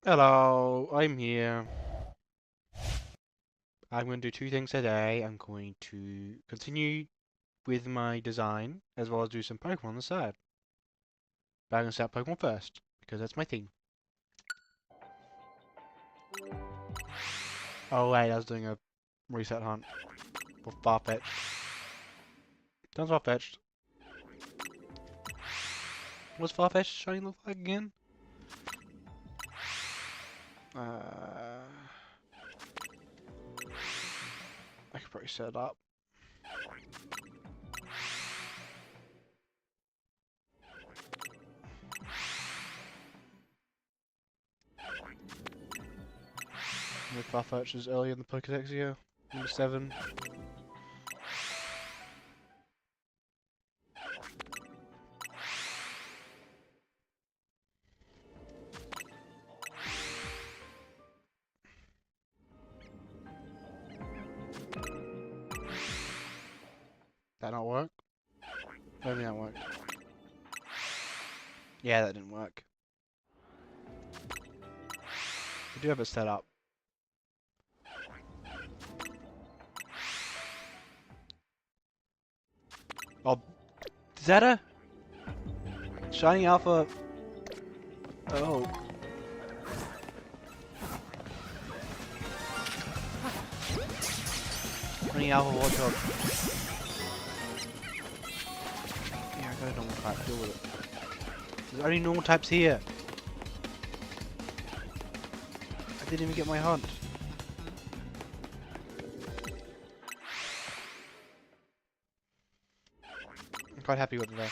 Hello, I'm here. I'm going to do two things today. I'm going to continue with my design, as well as do some Pokemon on the side. But I'm going to start Pokemon first, because that's my thing. Oh wait, I was doing a reset hunt for Farfetch'd. Done Farfetch'd. What's Farfetch'd shiny look like again? I could probably set it up. With Farfetch'd is early in the Pokedex here. Number 7. That not work? Maybe that worked. Yeah, that didn't work. We do have it set up. Oh, is that a shiny alpha? Oh. Shiny alpha Warthog. Yeah, I got a normal type, deal with it. There's only normal types here. I didn't even get my hunt. I'm quite happy with it though.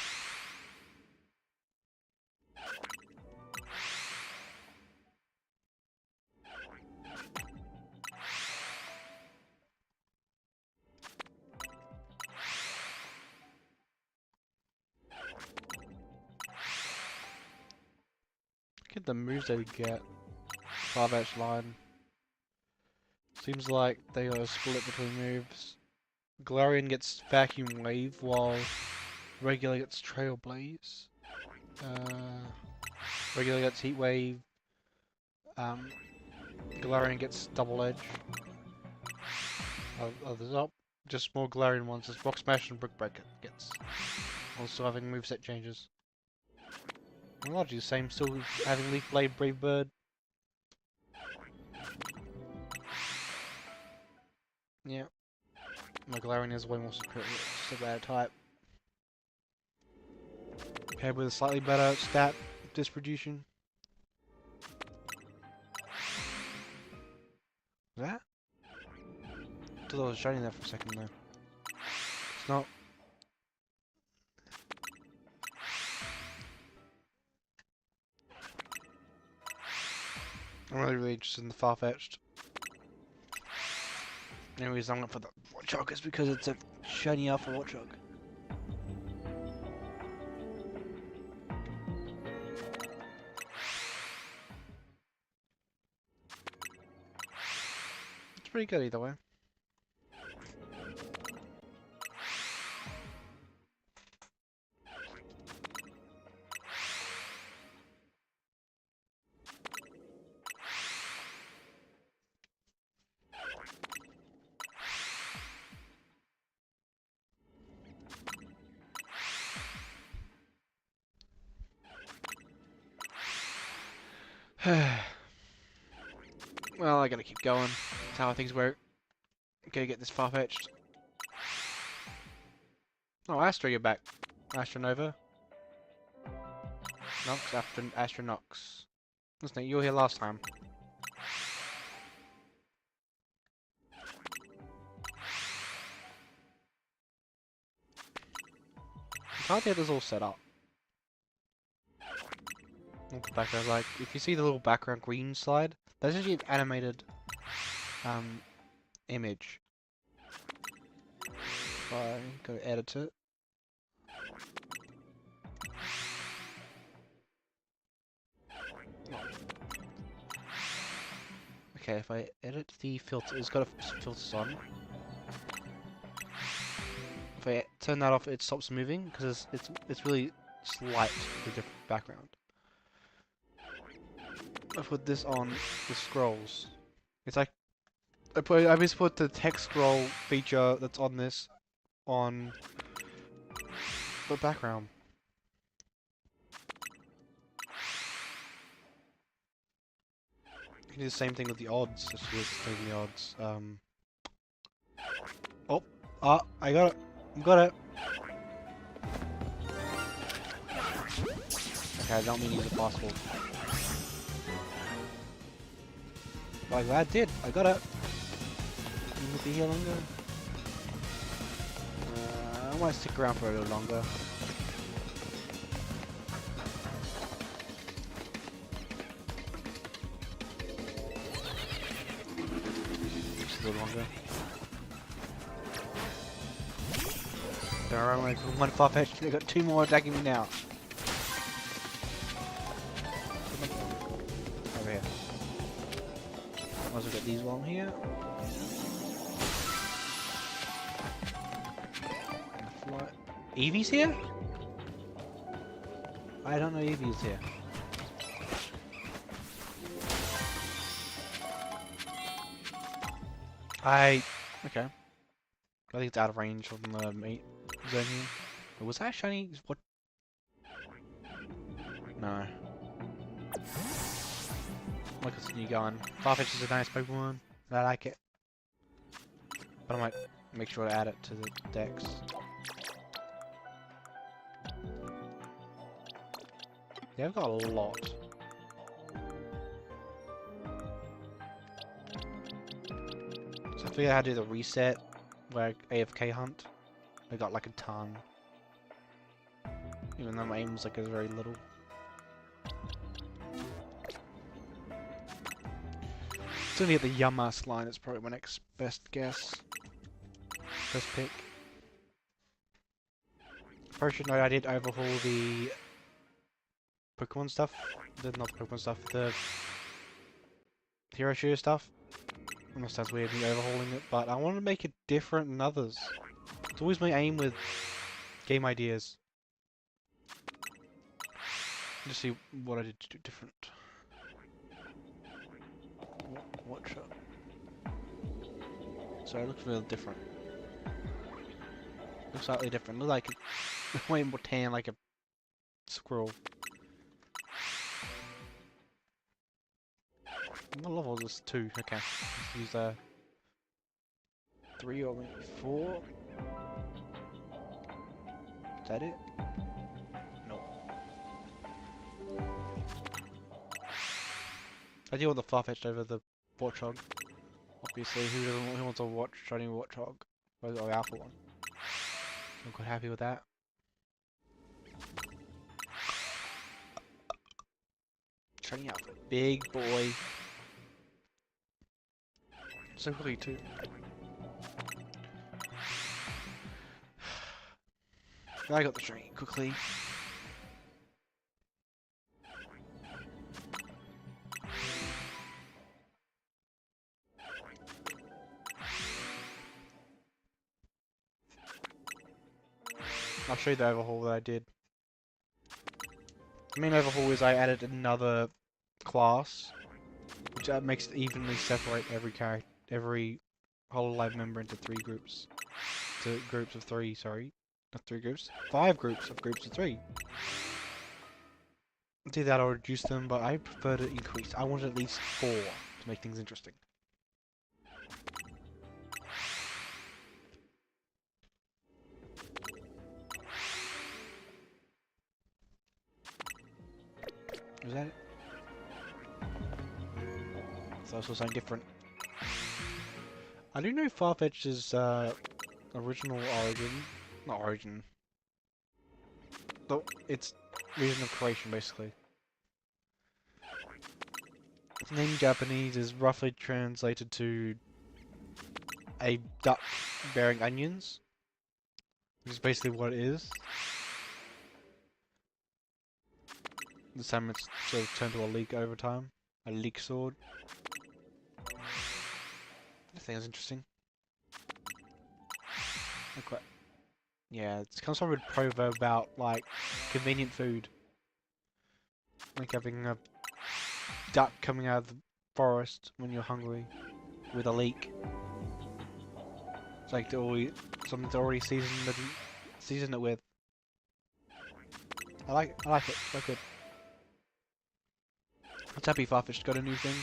Look at the moves they get. 5H line. Seems like they are split between moves. Galarian gets Vacuum Wave while Regular gets Trailblaze. Regular gets Heat Wave. Galarian gets Double Edge. Others up. Just more Galarian ones as Rock Smash and Brick Break gets. Also having moveset changes. Largely the same, still having Leaf Blade, Brave Bird. Yeah. My Galarian is way more superior, just a better type. Paired with a slightly better stat distribution. That? I thought I was shiny there for a second though. It's not. I'm really interested in the Farfetch'd. The only reason I'm going for the Warchog is because it's a shiny alpha Warchog. It's pretty good either way. Well, I gotta keep going. That's how things work. Gotta get this Farfetch'd. Oh, Astra, you're back. Astronova. Nox, Astronox. Listen, you were here last time. I can't get this all set up. The background, like, if you see the little background green slide, that's actually an animated image. If I go edit it. Okay, if I edit the filter, it's got filters on. If I turn that off, it stops moving because it's really slight, the different background. I put this on the scrolls. It's like I just put the text scroll feature that's on this on the background. You can do the same thing with the odds. Let's do the odds. Oh, I got it. Got it. Okay, I don't mean to use a fast forward. But I'm glad I did. I got it. You will be here longer. I might stick around for a little longer. Just a little longer. Don't run away from one Farfetch. They got 2 more attacking me now. Over here. Might as well get these while I'm here. Eevee's here? I don't know Eevee's here. Okay. I think it's out of range from the meat zone here. But was that shiny? What? No. Look at this new gun. Farfetch is a nice Pokemon. I like it. But I might make sure to add it to the dex. Yeah, I've got a lot. So I figured out how to do the reset, where AFK hunt. I got like a ton. Even though my aim was like very little. It's only at the Yamask line, it's probably my next best guess. Best pick. First should note I did overhaul the Pokemon stuff. Not the Pokemon stuff, the Hero Shooter stuff. I know it sounds weird me overhauling it, but I want to make it different than others. It's always my aim with game ideas. Just see what I did to do different. Watch up. So it looks a little different. Looks slightly different. Looks like a way more tan, like a squirrel. What level is this? 2. Okay. Let's use 3 or maybe 4. Is that it? No. I do want the Farfetch'd over the Warthog. Obviously, who wants a shiny Warthog? Or the alpha one? I'm quite happy with that. Shiny alpha. Big boy. So quickly too. I got the shiny quickly. I'll show you the overhaul that I did. The main overhaul is I added another class, which makes it evenly separate every Hololive member into 3 groups. To groups of 3, sorry. Not 3 groups. 5 groups of 3. Do that or reduce them, but I prefer to increase. I wanted at least 4 to make things interesting. Is that it? So that's something different. I do know Farfetch's original origin. Not origin. Though it's region of creation, basically. Its name in Japanese is roughly translated to a duck bearing onions, which is basically what it is. This time it's sort of turned to a leek over time. A leek sword. I think it's interesting. Okay. Yeah, it comes from a proverb about, like, convenient food. Like having a duck coming out of the forest when you're hungry with a leek. It's like something to already season it with. I like it. So good. I'm happy Farfetch'd got a new thing.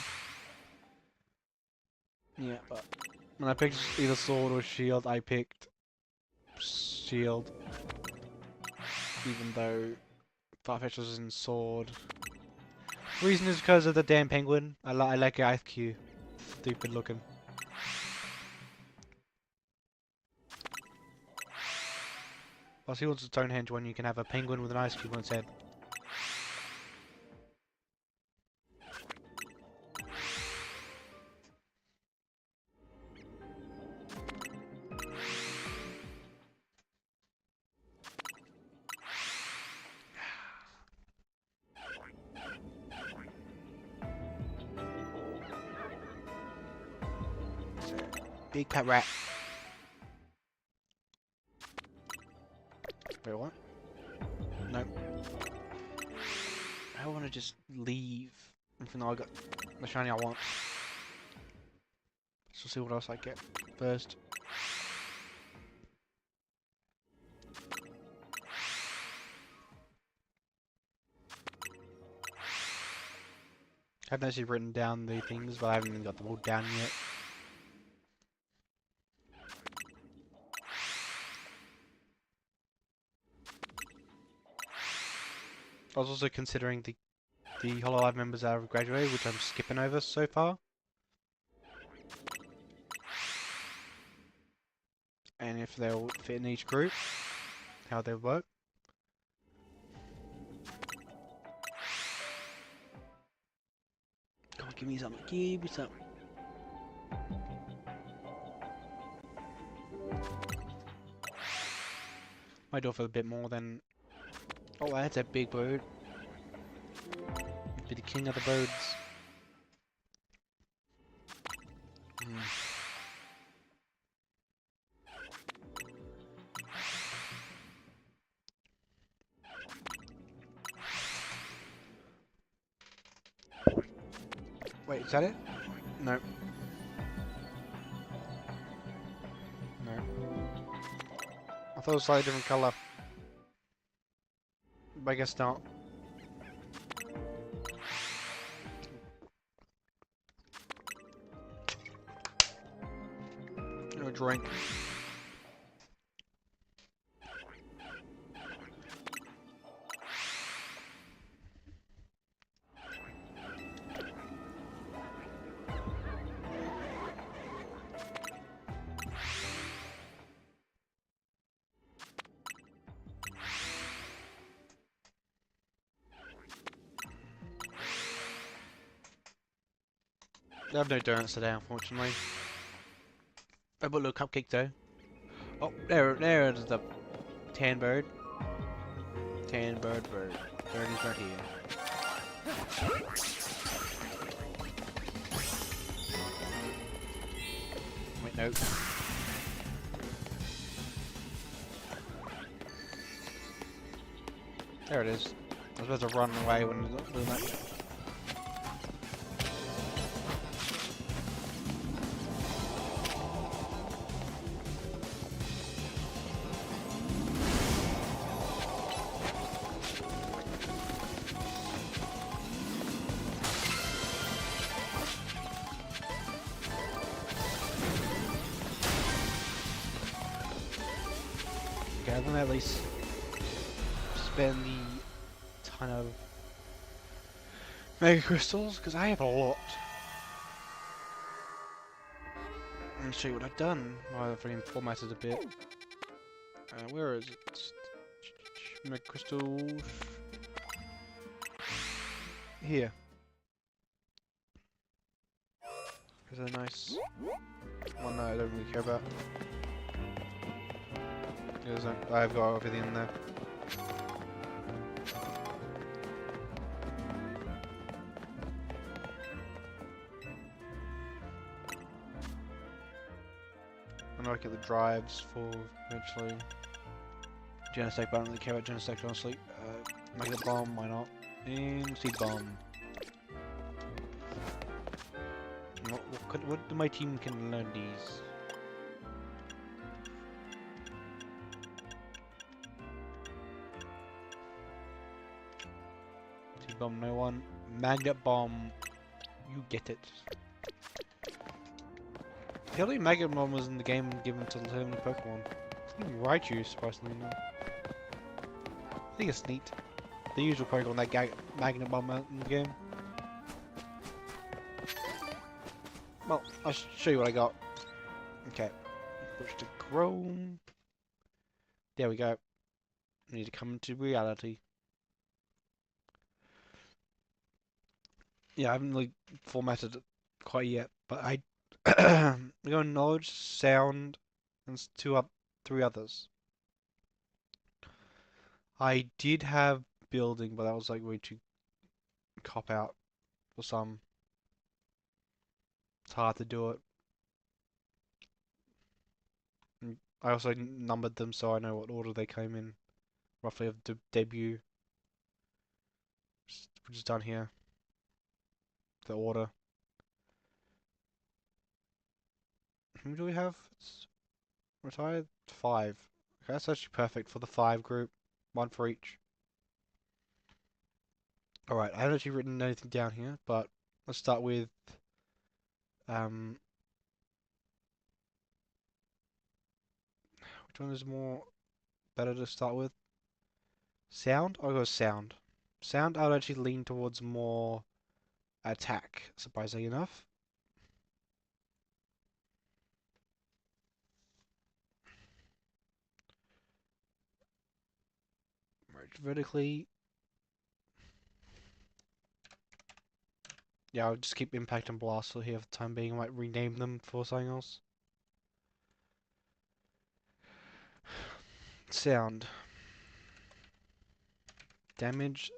Yeah, but when I picked either sword or shield, I picked shield. Even though Farfetch was in sword. The reason is because of the damn penguin. I like your IQ. Stupid looking. Plus he wants a Stonehenge when you can have a penguin with an ice cube on its head. Big pet rat. Wait, what? Nope. I want to just leave, even though I got the shiny I want. So see what else I get first. I haven't actually written down the things, but I haven't even got them all down yet. I was also considering the Hololive members that have graduated, which I'm skipping over so far. And if they'll fit in each group, how they work. Come on, give me something. Give me something. Might do for a bit more than... Oh, that's a big bird. Be the king of the birds. Wait, is that it? No. No. I thought it was a slightly different colour. But I guess not. No drink. I have no donuts today, unfortunately. I bought a little cupcake though. Oh, there is the tan bird. Tan bird. Bird is right here. Wait, no. There it is. I was supposed to run away when it was doing that. Okay, I'm gonna at least spend the ton of Mega Crystals, because I have a lot. Let me show you what I've done. I've formatted a bit. Where is it? Mega Crystals. Here. Is that nice? One that I don't really care about. I've got everything in there. I'm gonna look at the drives for eventually. Genesect, but I don't really care about Genesect honestly. Magnet Bomb, why not? And Seed Bomb. What do my team can learn these? T-bomb, no one. Magnet bomb, you get it. The only Magnet bomb was in the game given to learn Pokemon. I think Raichu, surprisingly, no. I think it's neat. The usual Pokemon that get Magnet bomb out in the game. Well, I'll show you what I got. Okay. Push to Chrome. There we go. We need to come into reality. Yeah, I haven't really formatted it quite yet, but I we got knowledge, sound, and three others. I did have building, but that was like way too cop out for some. It's hard to do it. And I also numbered them so I know what order they came in, roughly of the debut, which is done here. The order. How many do we have? It's retired? 5. Okay, that's actually perfect for the 5 group. 1 for each. Alright, I haven't actually written anything down here, but let's start with which one is more better to start with? Sound? I'll go sound. Sound I'd actually lean towards more attack, surprisingly enough. Merge vertically. Yeah, I'll just keep Impact and Blast here for the time being. I might rename them for something else. Sound. Damage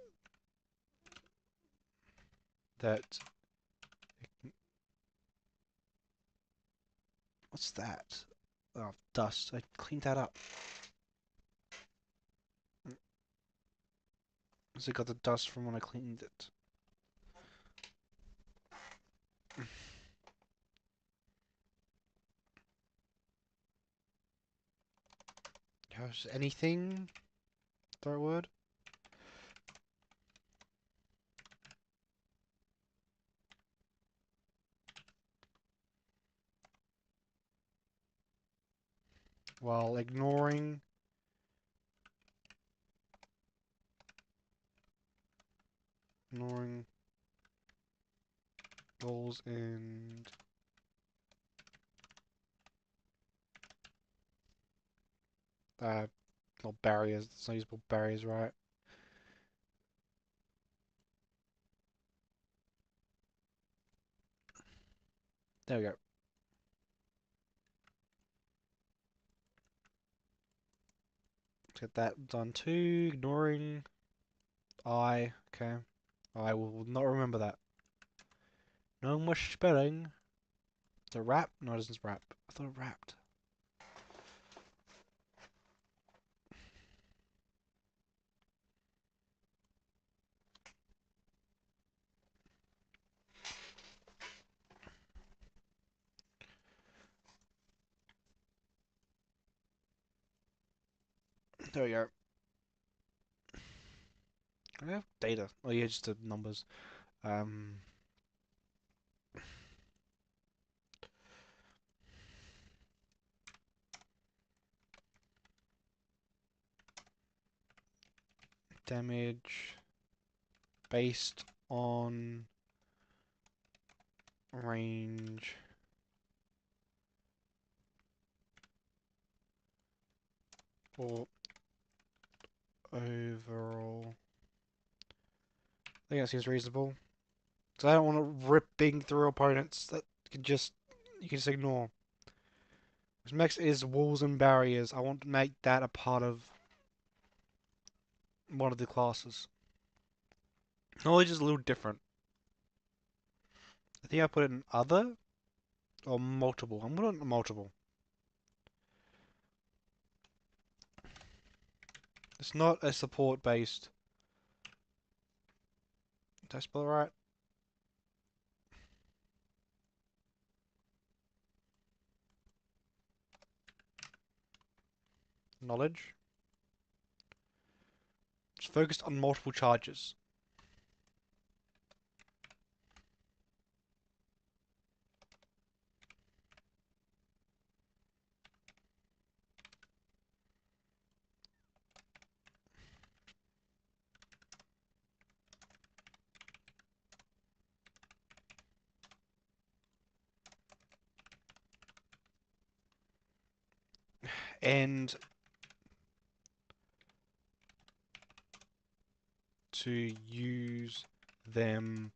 that... What's that? Oh, dust. I cleaned that up. So I got the dust from when I cleaned it. How's anything? The right word? While ignoring goals and not barriers. It's not usable barriers, right? There we go. Let's get that done too. Ignoring okay. I will not remember that. No more spelling. The rap? No, it doesn't rap. I thought it rapped. There we go. I have data. Oh yeah, just the numbers. Um, damage based on range or overall. I think that seems reasonable. So I don't want to ripping through opponents that you can just ignore. Because next is walls and barriers. I want to make that a part of one of the classes. Knowledge is a little different. I think I put it in other or multiple. I'm gonna put multiple. It's not a support based. Did I spell it right? knowledge. It's focused on multiple charges. And to use them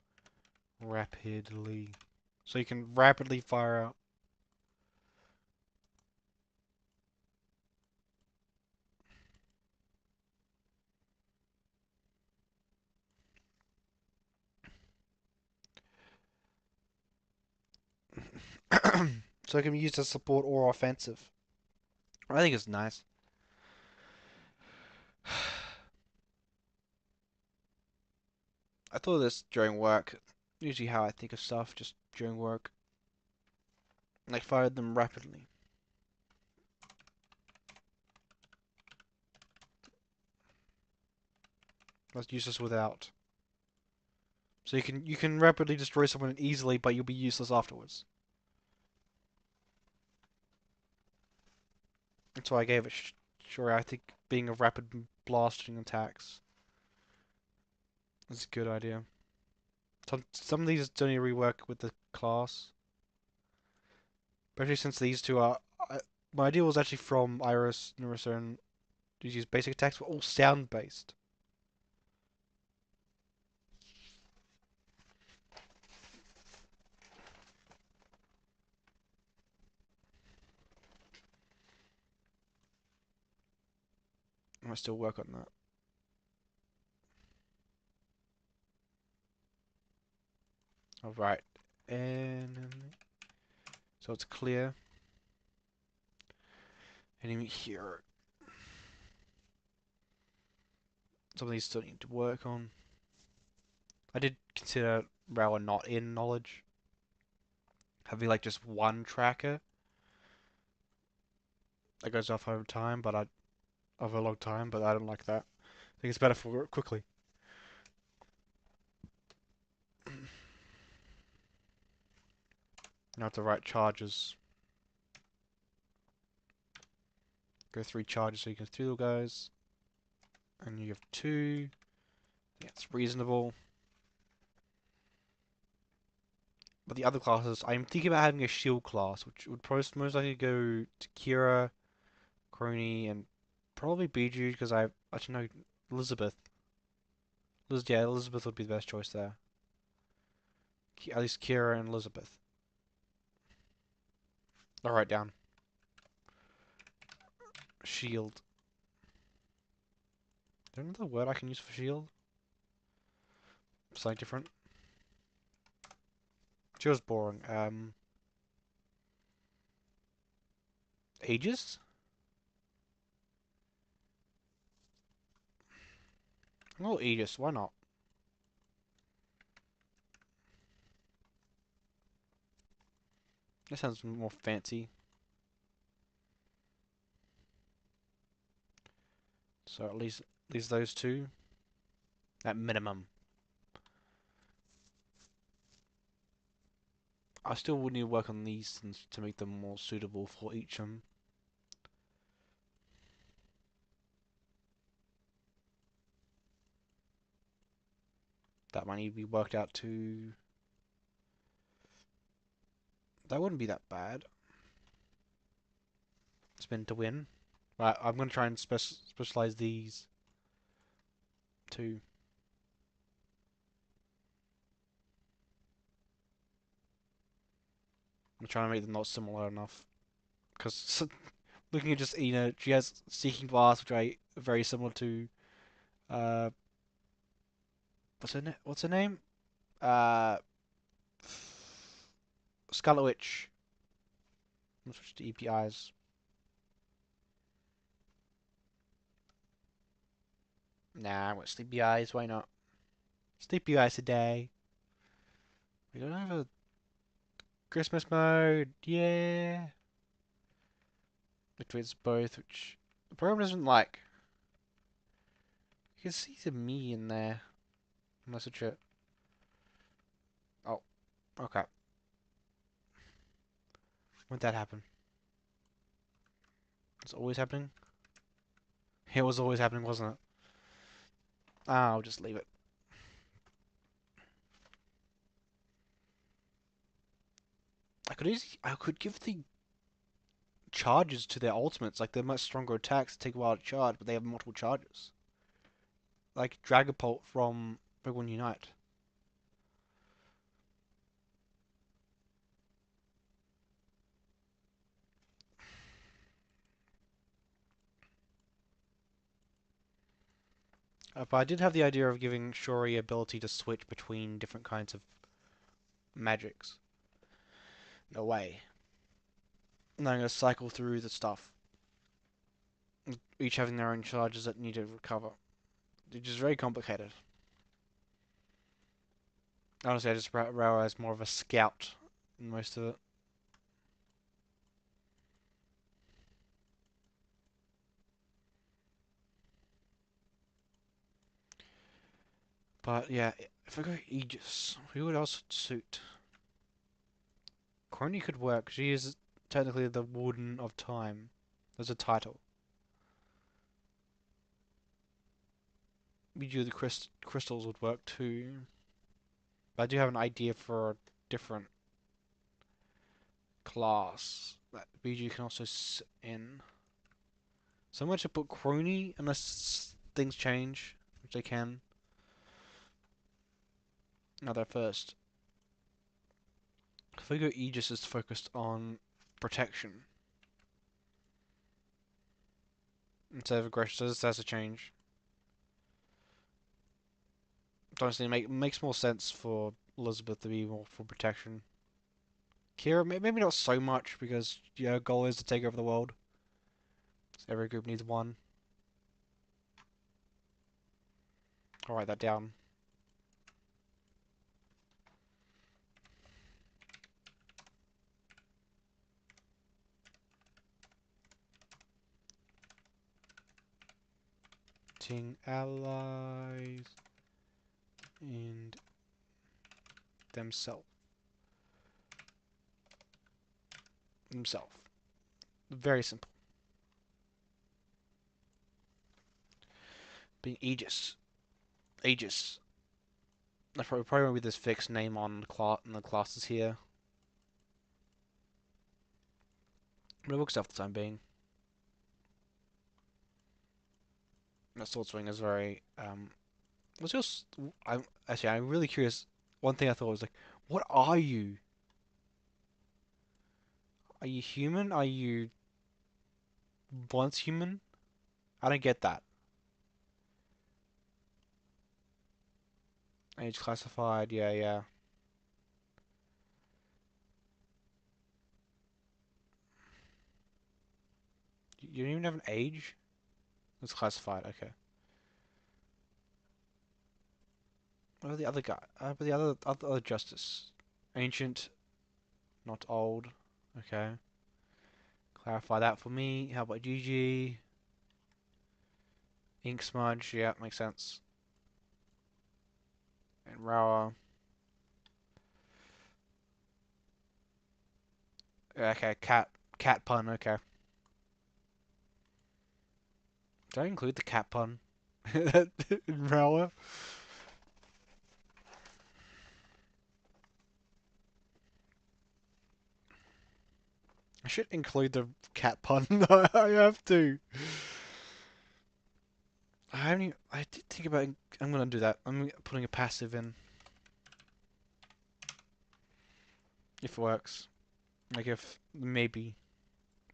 rapidly. So you can rapidly fire out. So it can be used as support or offensive. I think it's nice. I thought of this during work. Usually how I think of stuff, just during work. Like fired them rapidly. That's useless without. So you can rapidly destroy someone easily, but you'll be useless afterwards. That's why I gave it sure. I think being a rapid blasting attacks is a good idea. Some of these don't even rework with the class, especially since these two are. My idea was actually from Iris, Neurosern. These use basic attacks, but all sound based. I might still work on that. All right, and so it's clear. Enemy here. Some of these still need to work on. I did consider Rower not in knowledge. Having like just one tracker that goes off over time, but I over a long time, but I don't like that. I think it's better for work quickly. You have the right charges. Go 3 charges so you can 3 little guys. And you have 2. Yeah, it's reasonable. But the other classes, I'm thinking about having a shield class, which would most likely go to Kira, Crony, and probably Biju, because I actually know Elizabeth. Yeah, Elizabeth would be the best choice there. At least Kira and Elizabeth. I'll write down. Shield. Is there another word I can use for shield? Something different. Shield's boring. Aegis? Oh, Aegis, why not? That sounds more fancy. So at least those two. At minimum. I still would need to work on these to make them more suitable for each that might need to be worked out too. That wouldn't be that bad. Spin to win. Right, I'm gonna try and specialize these two. I'm trying to make them not similar enough. Because looking at just she has Seeking Blast, which I very similar to uh what's her name? Uh Scarlet Witch. I'm gonna switch to EPIs. Nah, I want Sleepy Eyes, why not? Sleepy Eyes today. We don't have a Christmas mode, yeah. Which is both, which The program doesn't like. You can see the me in there. Message it. Oh, okay. When'd that happen? It's always happening? It was always happening, wasn't it? Ah, I'll just leave it. I could give the charges to their ultimates, like they're much stronger attacks, take a while to charge, but they have multiple charges. Like Dragapult from Pokemon Unite. But I did have the idea of giving Shori ability to switch between different kinds of magics. No way. And I'm going to cycle through the stuff, each having their own charges that need to recover, which is very complicated. Honestly, I just realized more of a scout in most of it. But yeah, if I go Aegis, who would else suit? Crony could work. She is technically the Warden of Time. There's a title. Miju the crystals would work too. But I do have an idea for a different class that Biju can also sit in. So much to put Crony unless things change, which they can. Now they're first. I figure Aegis is focused on protection instead of aggression. So that's a change. Honestly, it makes more sense for Elizabeth to be more for protection. Kira, maybe not so much because your goal is to take over the world. So every group needs one. I'll write that down. Ting allies and themselves. Themselves. Very simple. Being Aegis. Aegis. I probably won't be this fixed name on the classes here. But it works out for the time being. That Sword Swing is very what's your I'm really curious. One thing I thought was like, what are you? Are you human? Are you once human? I don't get that. Age classified, yeah, yeah. You don't even have an age? It's classified, okay. What are the other guy? But the other justice. Ancient, not old. Okay. Clarify that for me. How about GG? Ink smudge, yeah, makes sense. And Rower. Okay, cat pun, okay. Did I include the cat pun? In Rower? I should include the cat pun. I have to. I did think about. I'm gonna do that. I'm putting a passive in. If it works. Like if maybe.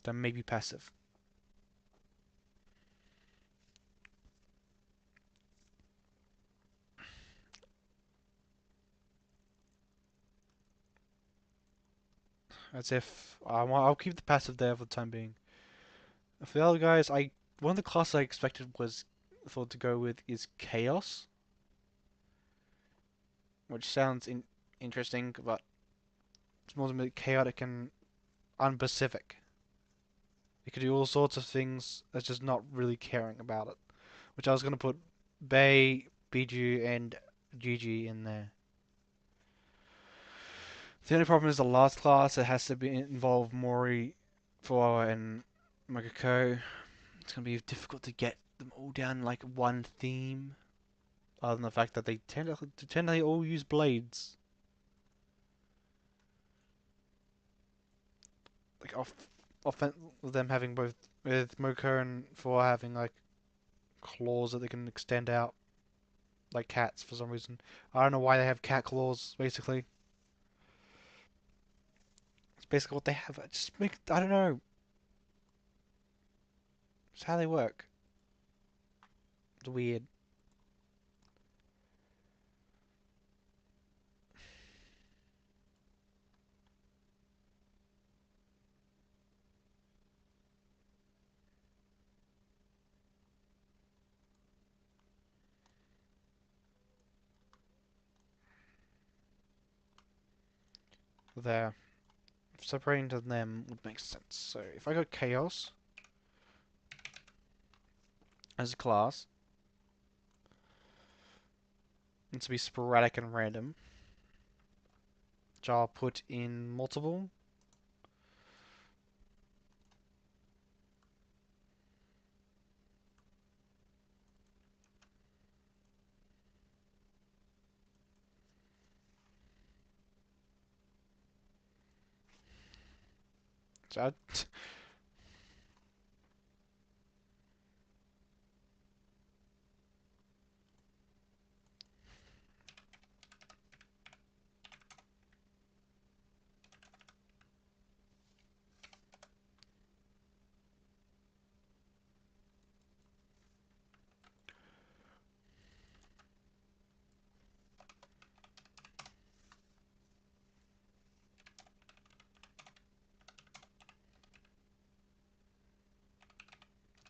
Then maybe passive. As if I'll keep the passive there for the time being. For the other guys, one of the classes I expected was thought to go with is Chaos, which sounds interesting, but it's more chaotic and unspecific. could do all sorts of things as just not really caring about it. Which I was gonna put Bay, Biju, and Gigi in there. The only problem is the last class. It has to be involve Mori, Fuawa, and Mogoko. It's gonna be difficult to get them all down like one theme. Other than the fact that they tend to all use blades. Like often with them having both with Mogoko and Fuawa having like claws that they can extend out like cats for some reason. I don't know why they have cat claws. Basically, it's basically what they have. I don't know. It's how they work. It's weird. There. Separating to them would make sense. So if I got Chaos as a class, it's to be sporadic and random, which I'll put in multiple. So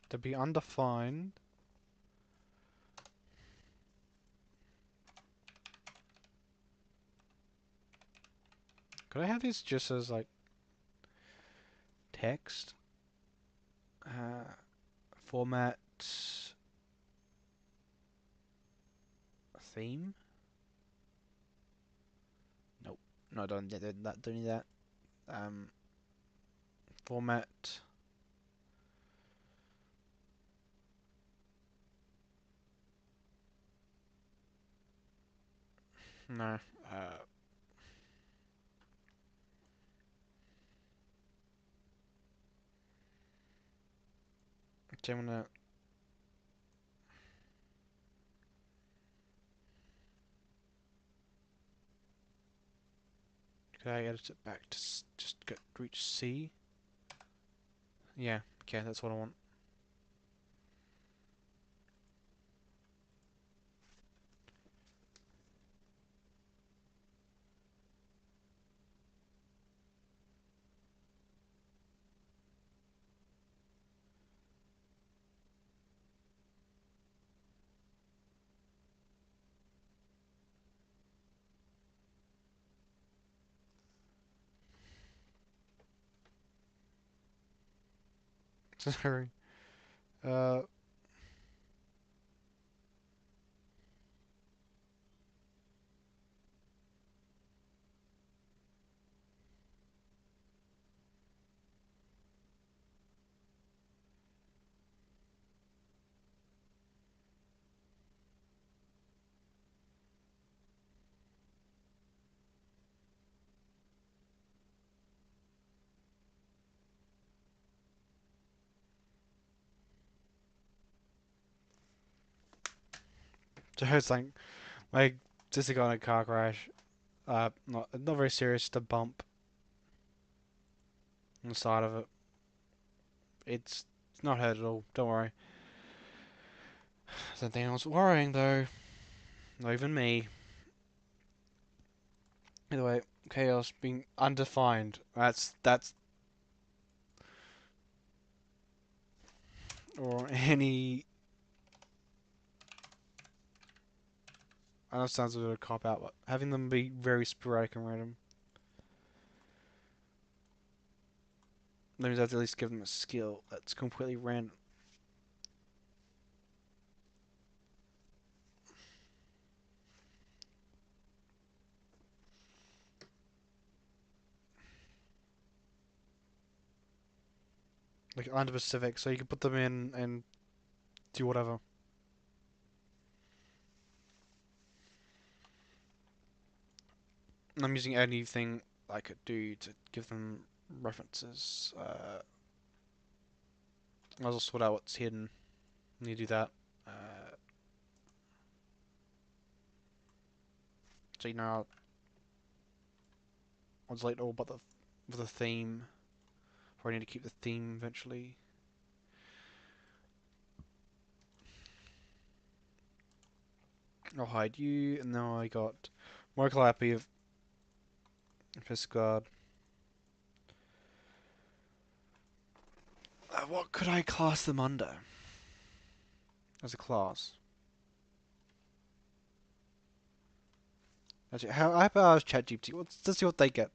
to be undefined. Could I have this just as like text? Format theme? Nope. No, don't need that. Um, format. No. Okay, I'm gonna. Could I edit it back to just reach C? Yeah. Okay, that's what I want. Sorry. Uh, so it's like Jessica got in a car crash. Not very serious, just a bump on the side of it. It's not hurt at all. Don't worry. Something else worrying though. Not even me. Either way, chaos being undefined. That's or any. I know it sounds a bit of a cop out, but having them be very sporadic and random. That means I have to at least give them a skill that's completely random. Like Island Pacific, so you can put them in and do whatever. I'm using anything I could do to give them references. I'll just sort out what's hidden. Need to do that. Uh, so you know, I'll delete all but the theme. Or I need to keep the theme eventually. I'll hide you, and now I got Michael Happy of Fiskard. What could I class them under as a class? Actually, how about I ask ChatGPT? Let's see what they get.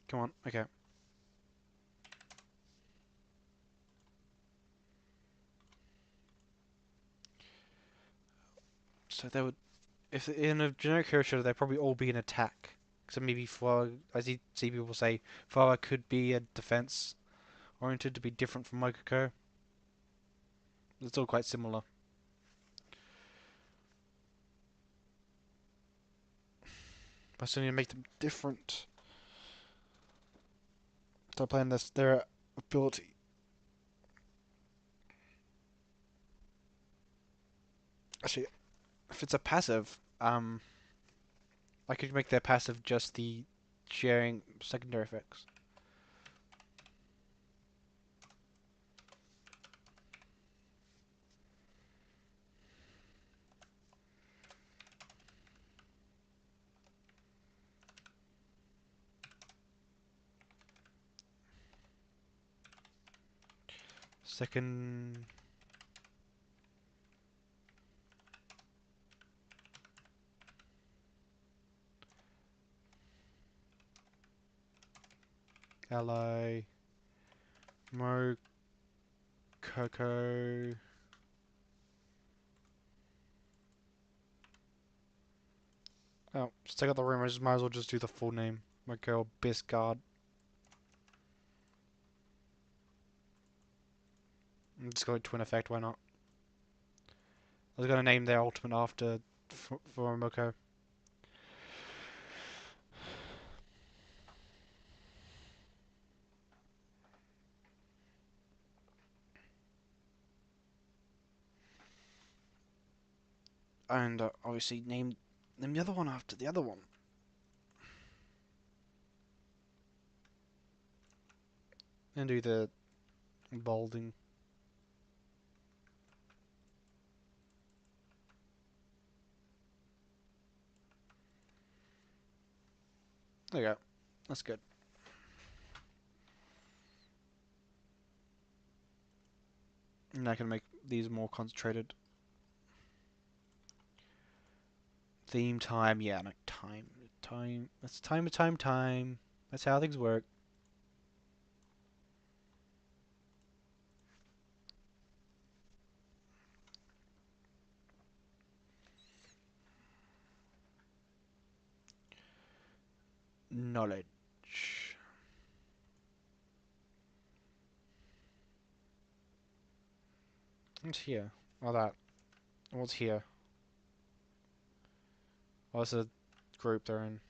Come on, okay. So they would, if in a generic hero shooter, they'd probably all be an attack. So maybe for, I see people say, Pharah could be a defense oriented to be different from Mokoko. It's all quite similar. But I still need to make them different. Start playing their ability. Actually, if it's a passive, I could make their passive just the sharing secondary effects. Second. Ally. Mokoko. Oh, just take out the room. I just might as well just do the full name. Mokoko Biscard. Just go twin effect. Why not? I was gonna name their ultimate after for Moko. And obviously name the other one after the other one. And do the bolding. There you go. That's good. And I can make these more concentrated. Theme time, yeah, no, time. That's time. That's how things work. Knowledge. What's here? Oh, that. What's here? Oh, it's a group they're in.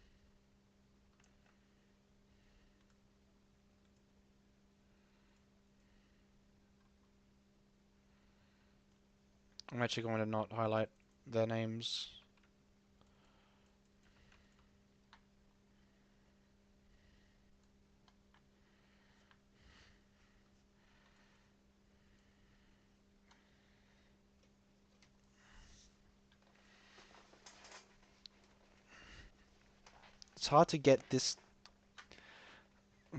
I'm actually going to not highlight their names. It's hard to get this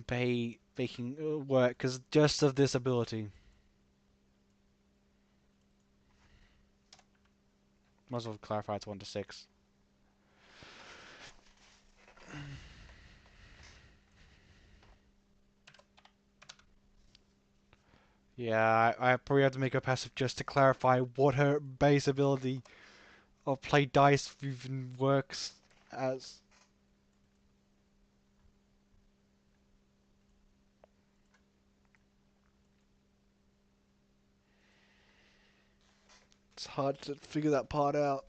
baking work because just of this ability. Might as well clarify it's 1 to 6. Yeah, I probably have to make her passive just to clarify what her base ability of play dice even works as. It's hard to figure that part out.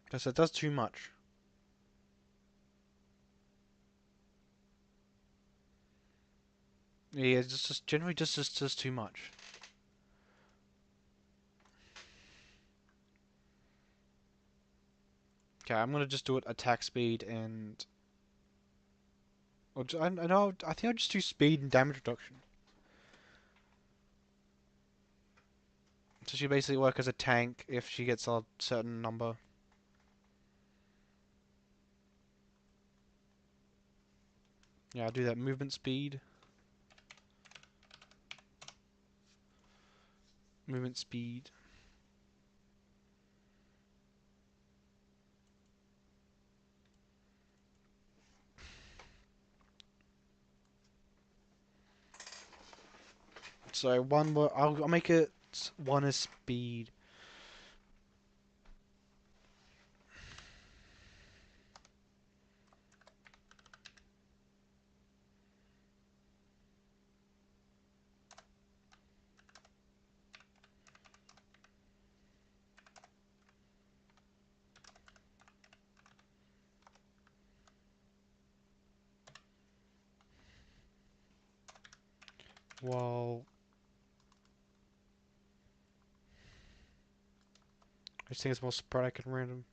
Because it does too much. Yeah, it's just generally just too much. Okay, I'm gonna just do it attack speed and. Or I know. I think I'll just do speed and damage reduction. So she basically work as a tank if she gets a certain number. Yeah, I'll do that movement speed. Movement speed. So one more. I'll make it one as speed. While I just think it's more sporadic and random.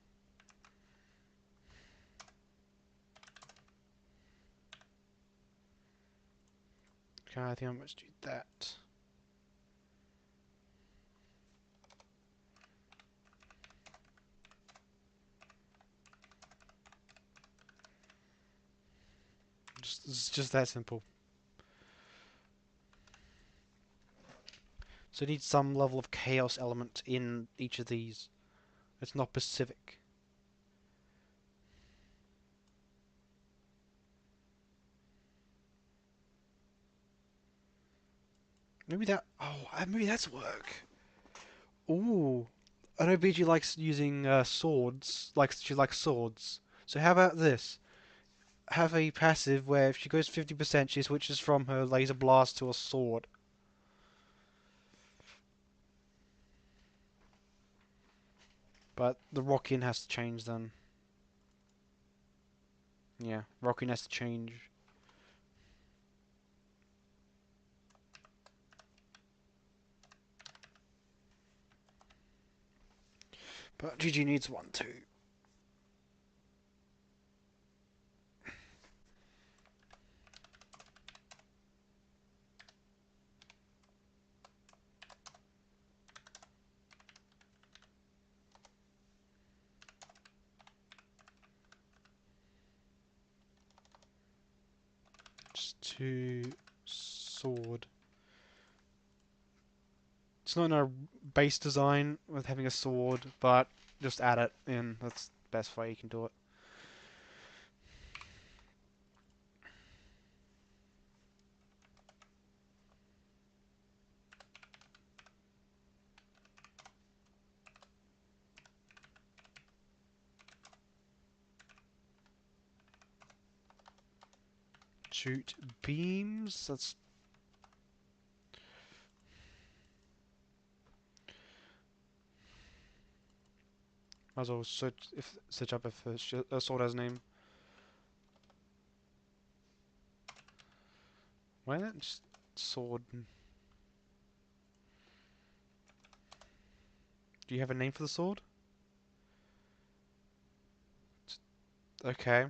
Okay, I think I'm gonna do that. It's just that simple. So it needs some level of chaos element in each of these. It's not specific. Maybe that. Oh, maybe that's work. Ooh. I know BG likes using swords. She likes swords. So how about this? Have a passive where if she goes 50%, she switches from her laser blast to a sword. But the rocking has to change then. Yeah, rocking has to change. But GG needs one too. Just two sword. It's not in our base design with having a sword, but just add it in. That's the best way you can do it. Shoot beams. That's might as well search up if a sword has a name. Why not just sword? Do you have a name for the sword? Okay.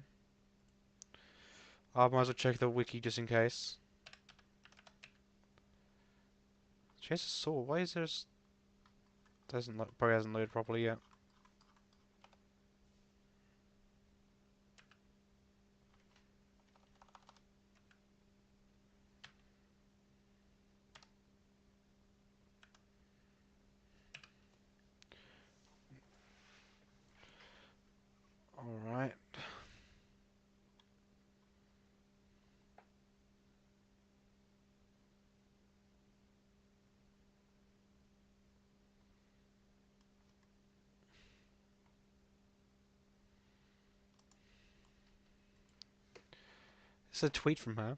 I might as well check the wiki just in case. She has a sword. Why is there? Doesn't probably hasn't loaded properly yet. It's a tweet from her.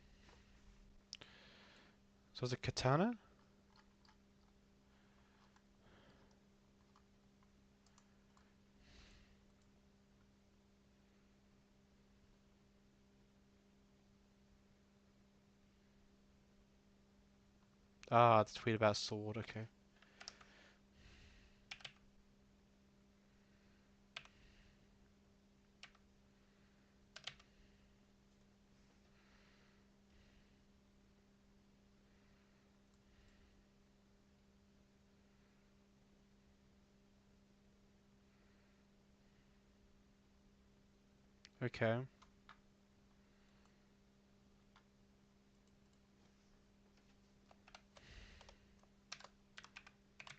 So it's a katana? Ah, it's a tweet about sword, okay. Okay.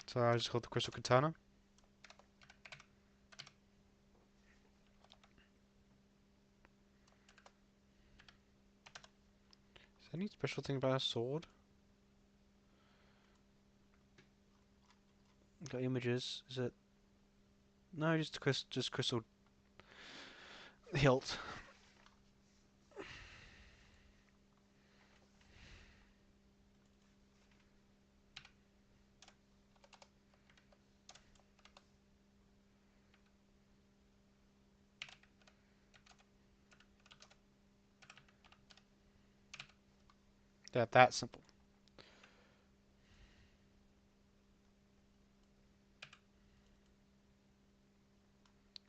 So I just called the crystal katana. Is there any special thing about a sword? Got images. Is it? No, just crystal hilt. That simple.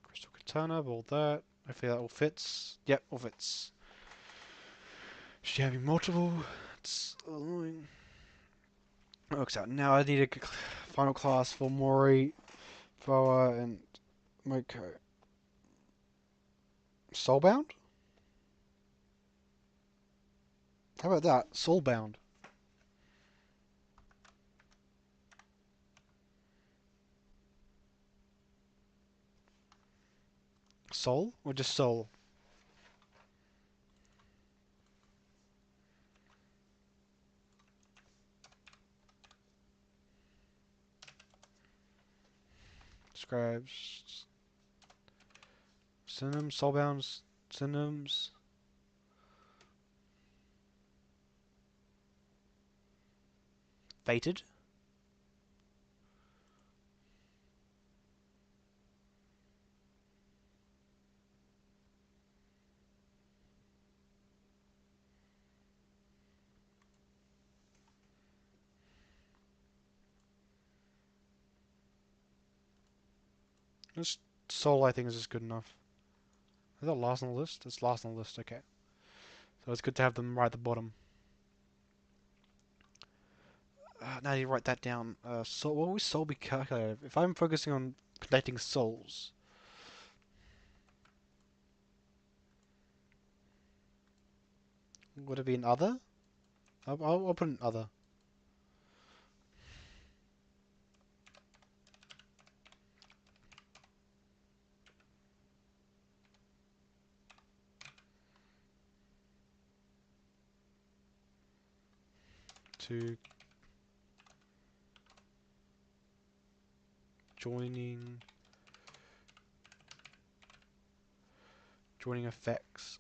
Crystal katana, all that. Hopefully that all fits. Yep, all fits. She having multiple. It's annoying. Works out. Now I need a final class for Mori, Voa, and Moko. Soulbound? How about that? Soulbound. Soul? Or just soul? Describes synonyms, soulbounds, synonyms. Fated? This soul, I think, is just good enough. Is that last on the list? It's last on the list, okay. So it's good to have them right at the bottom. Now you write that down. So what would soul be calculated? If I'm focusing on connecting souls, would it be an other? I'll put an other. To joining effects.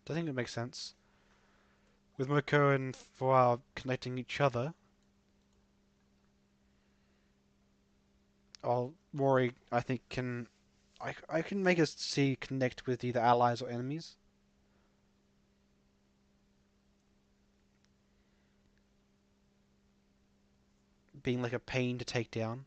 I think it makes sense. With Moko and Foa connecting each other, Mori, I think, can... I can make us see connect with either allies or enemies. Being like a pain to take down.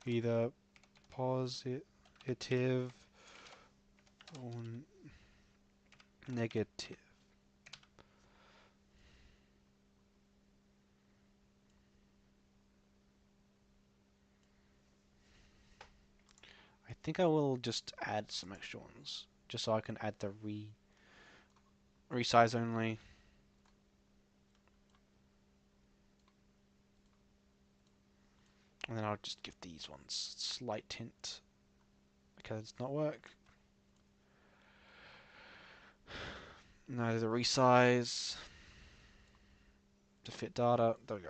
Either positive or negative. I think I will just add some extra ones, just so I can add the resize only. And then I'll just give these ones slight tint. Okay, does not work. No, there's a resize. To fit data. There we go.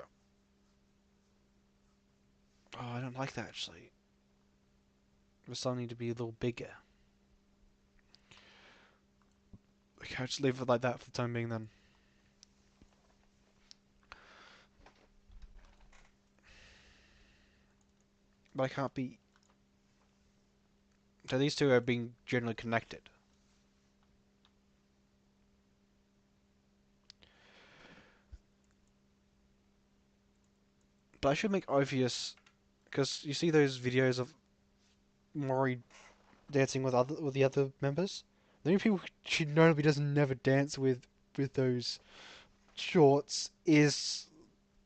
Oh, I don't like that actually. The sun need to be a little bigger. Okay, I'll just leave it like that for the time being then. But I can't be... So these two are being generally connected. But I should make obvious... Because you see those videos of Mori dancing with the other members? The only people she notably doesn't never dance with those shorts is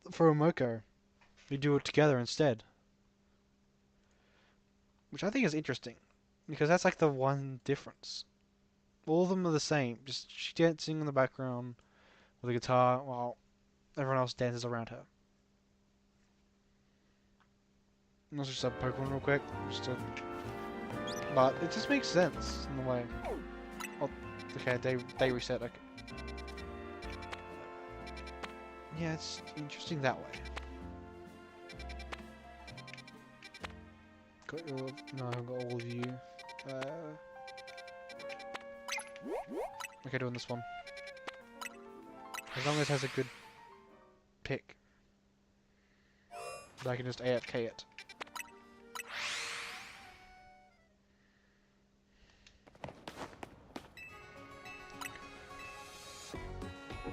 Furumoko. We do it together instead. Which I think is interesting. Because that's like the one difference. All of them are the same. Just she dancing in the background with a guitar while everyone else dances around her. Let's just have Pokemon real quick. But it just makes sense in a way. Oh, okay, they reset. Okay. Yeah, it's interesting that way. Got your, no, I haven't got all of you. Okay, doing this one. As long as it has a good pick. But I can just AFK it.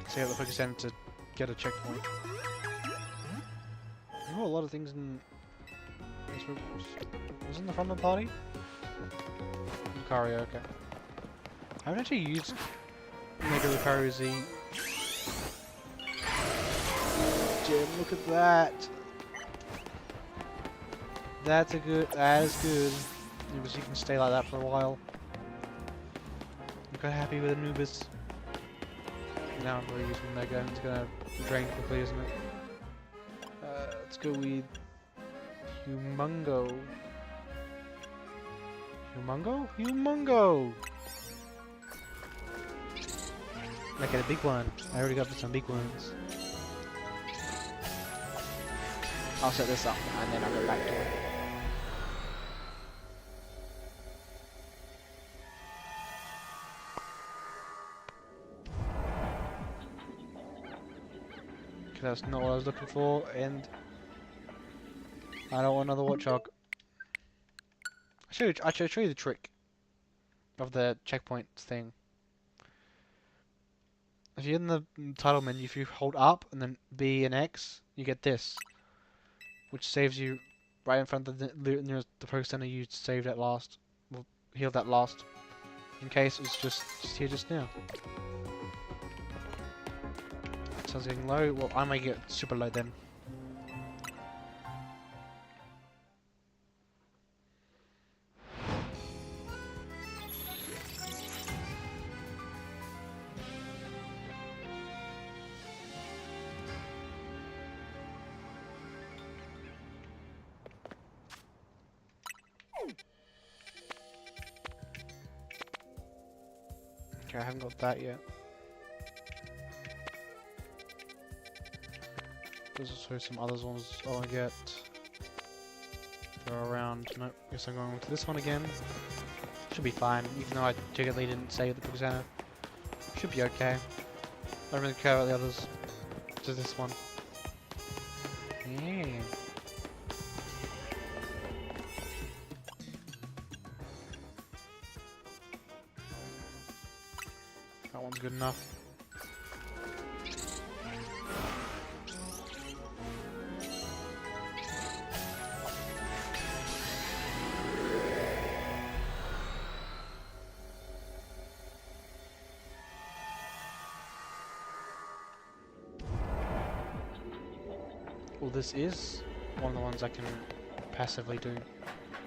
See how the focus end to get a checkpoint. Oh, a lot of things in... Was in the front of the party? Lucario, okay. I haven't actually used Mega Lucario Z. Jim, look at that! That is good. Anubis, you can stay like that for a while. I'm quite happy with Anubis. Now I'm going to use Mega, it's gonna drain quickly, isn't it? Let's go with Humongo. Humongo! Make it a big one. I already got some big ones. I'll set this up and then I'll go back to it. Okay, that's not what I was looking for, and I don't want another Watchog. I should show you the trick of the checkpoint thing. If you're in the title menu, if you hold up and then B and X, you get this, which saves you right in front of the Poké Center you saved at last, well, healed at last, in case it was just here just now. Sounds getting low. Well, I might get super low then. Okay, I haven't got that yet. There's also some other ones I want to get. Go around. Nope, guess I'm going to this one again. Should be fine, even though I technically didn't save the Poké Center. Should be okay. I don't really care about the others. Just this one. Yeah. That one's good enough. Well, this is one of the ones I can passively do.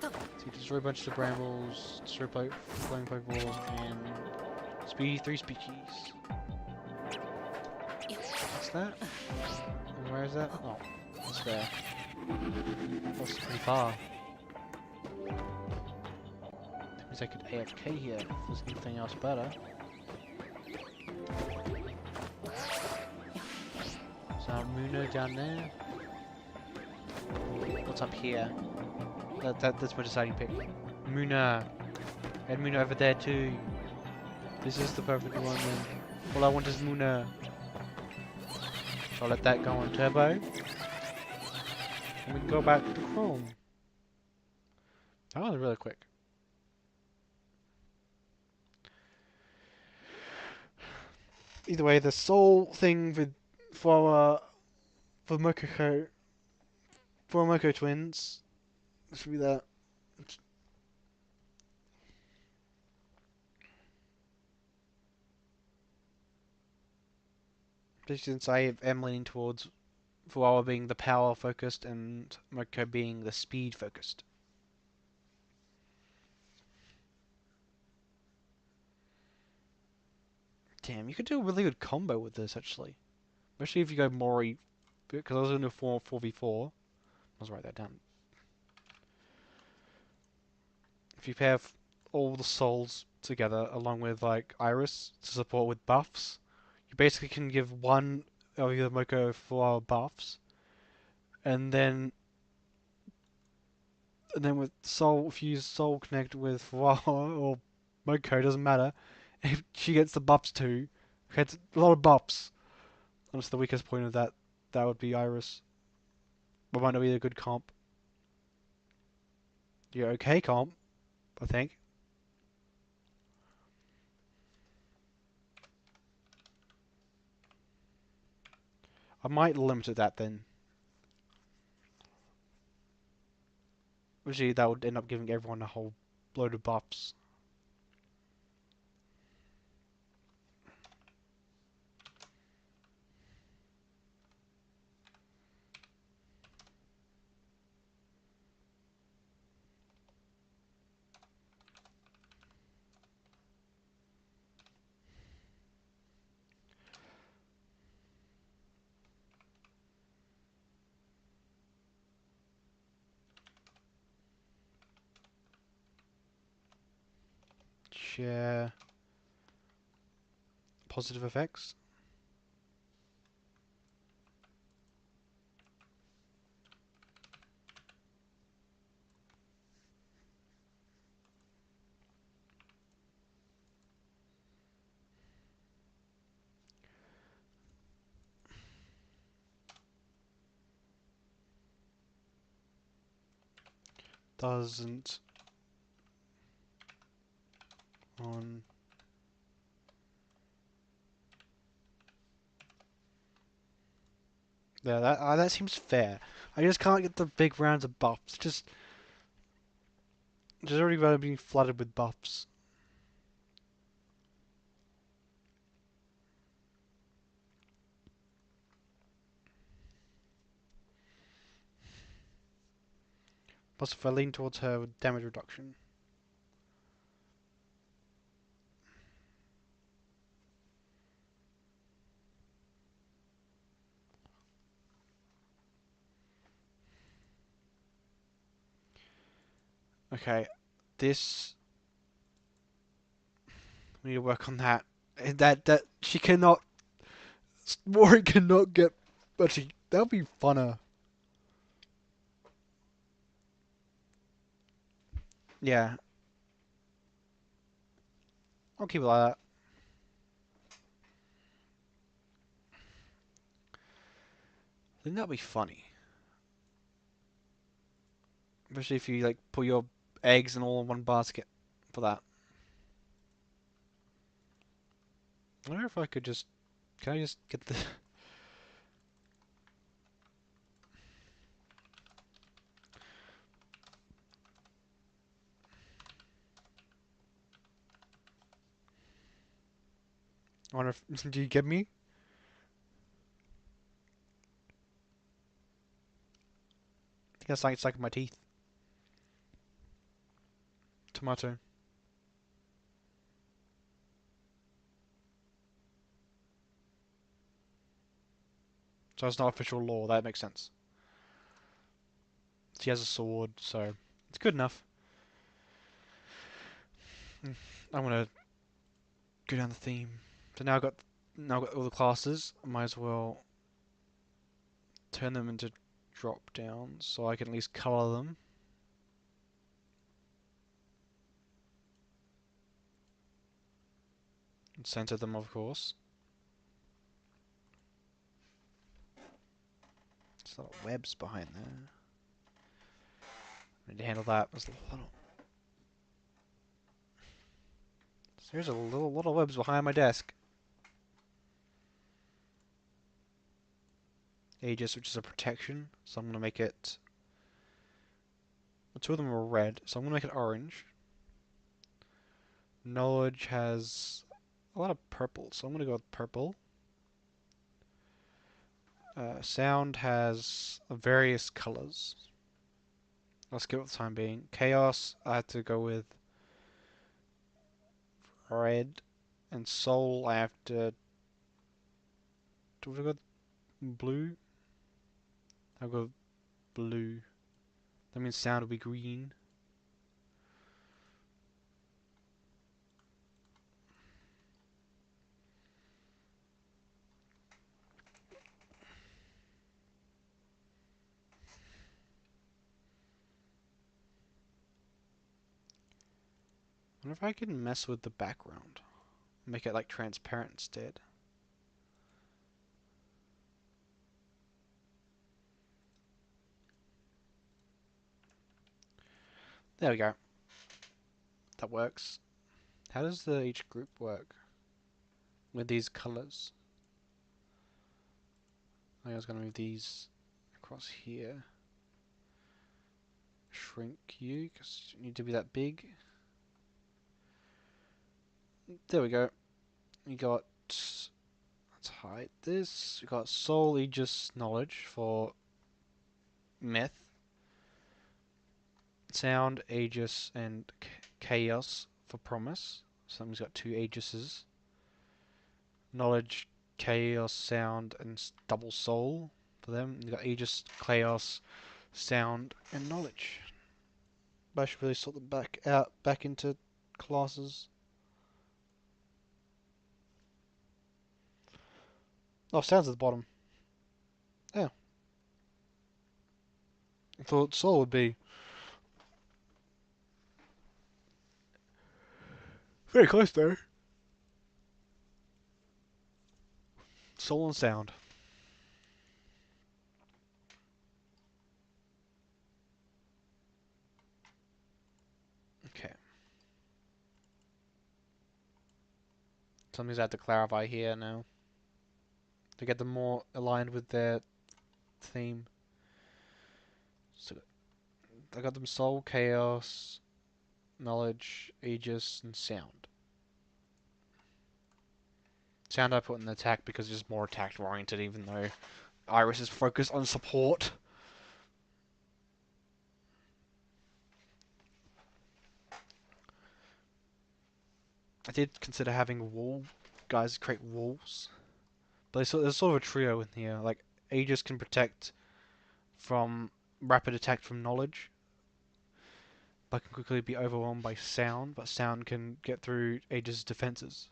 So you destroy a bunch of brambles, destroy flying Pokeballs, and speed 3 speakies. What's that? And where is that? Oh, it's there. That's pretty far. That means I could AFK here if there's anything else better. So Muna down there. What's up here? That's my deciding pick. Muna. And Muna over there too. This is the perfect one then. All I want is Muna. So I'll let that go on turbo. And we can go back to Chrome. That was really quick. Either way, the soul thing for Moko twins should be that. Since I am leaning towards Fuawa being the power focused and Moko being the speed focused. Damn, you could do a really good combo with this actually. Especially if you go Mori, because I was in a 4v4. Let's write that down. If you pair all the souls together along with like Iris to support with buffs, you basically can give one of your Moko for buffs, and then with Soul, if you use Soul Connect with Fuawa or Moko, doesn't matter. If she gets the buffs too, gets a lot of buffs. That's the weakest point of that. That would be Iris. But might not be a good comp. Yeah, okay comp, I think. I might limit it that then. Usually that would end up giving everyone a whole load of buffs. Share positive effects. Doesn't on yeah, that seems fair. I just can't get the big rounds of buffs. Just already rather being flooded with buffs. Plus, if I lean towards her with damage reduction. Okay, this we need to work on that. That she cannot. Mori cannot get. Actually, that'll be funner. Yeah, I'll keep it like that. I think that'll be funny. Especially if you like put your eggs and all in one basket for that. I wonder if I could just. Can I just get the. I wonder if. Do you get me? I think that's like it's like my teeth. Tomato. So it's not official law. That makes sense. She has a sword, so it's good enough. I'm gonna go down the theme. So now I've got all the classes. I might as well turn them into drop downs so I can at least color them. And center them, of course. There's a lot of webs behind there. I need to handle that. There's a lot of webs behind my desk. Aegis, which is a protection, so I'm gonna make it. Two of them are red, so I'm gonna make it orange. Knowledge has a lot of purple, so I'm gonna go with purple. Sound has various colors. I'll skip it for the time being. Chaos, I had to go with red. And soul, I have to. Do we got blue? I'll go blue. That means sound will be green. I wonder if I can mess with the background. Make it like transparent instead. There we go. That works. How does each group work with these colors? I was gonna move these across here. Shrink you, because you need to be that big. There we go. We got. Let's hide this. We got Soul, Aegis, Knowledge for Myth. Sound, Aegis, and Chaos for Promise. Something's got two Aegises. Knowledge, Chaos, Sound, and double Soul for them. You got Aegis, Chaos, Sound, and Knowledge. But I should really sort them back into classes. Oh, Sound's at the bottom. Yeah. I thought Soul would be very close there. Soul and Sound. Okay. Something's I have to clarify here now to get them more aligned with their theme. So I got them Soul, Chaos, Knowledge, Aegis, and Sound. Sound I put in the attack because it's more attack oriented, even though Iris is focused on support. I did consider having wall guys create walls, but there's sort of a trio in here. Like Aegis can protect from rapid attack from Knowledge, but can quickly be overwhelmed by Sound. But Sound can get through Aegis' defenses.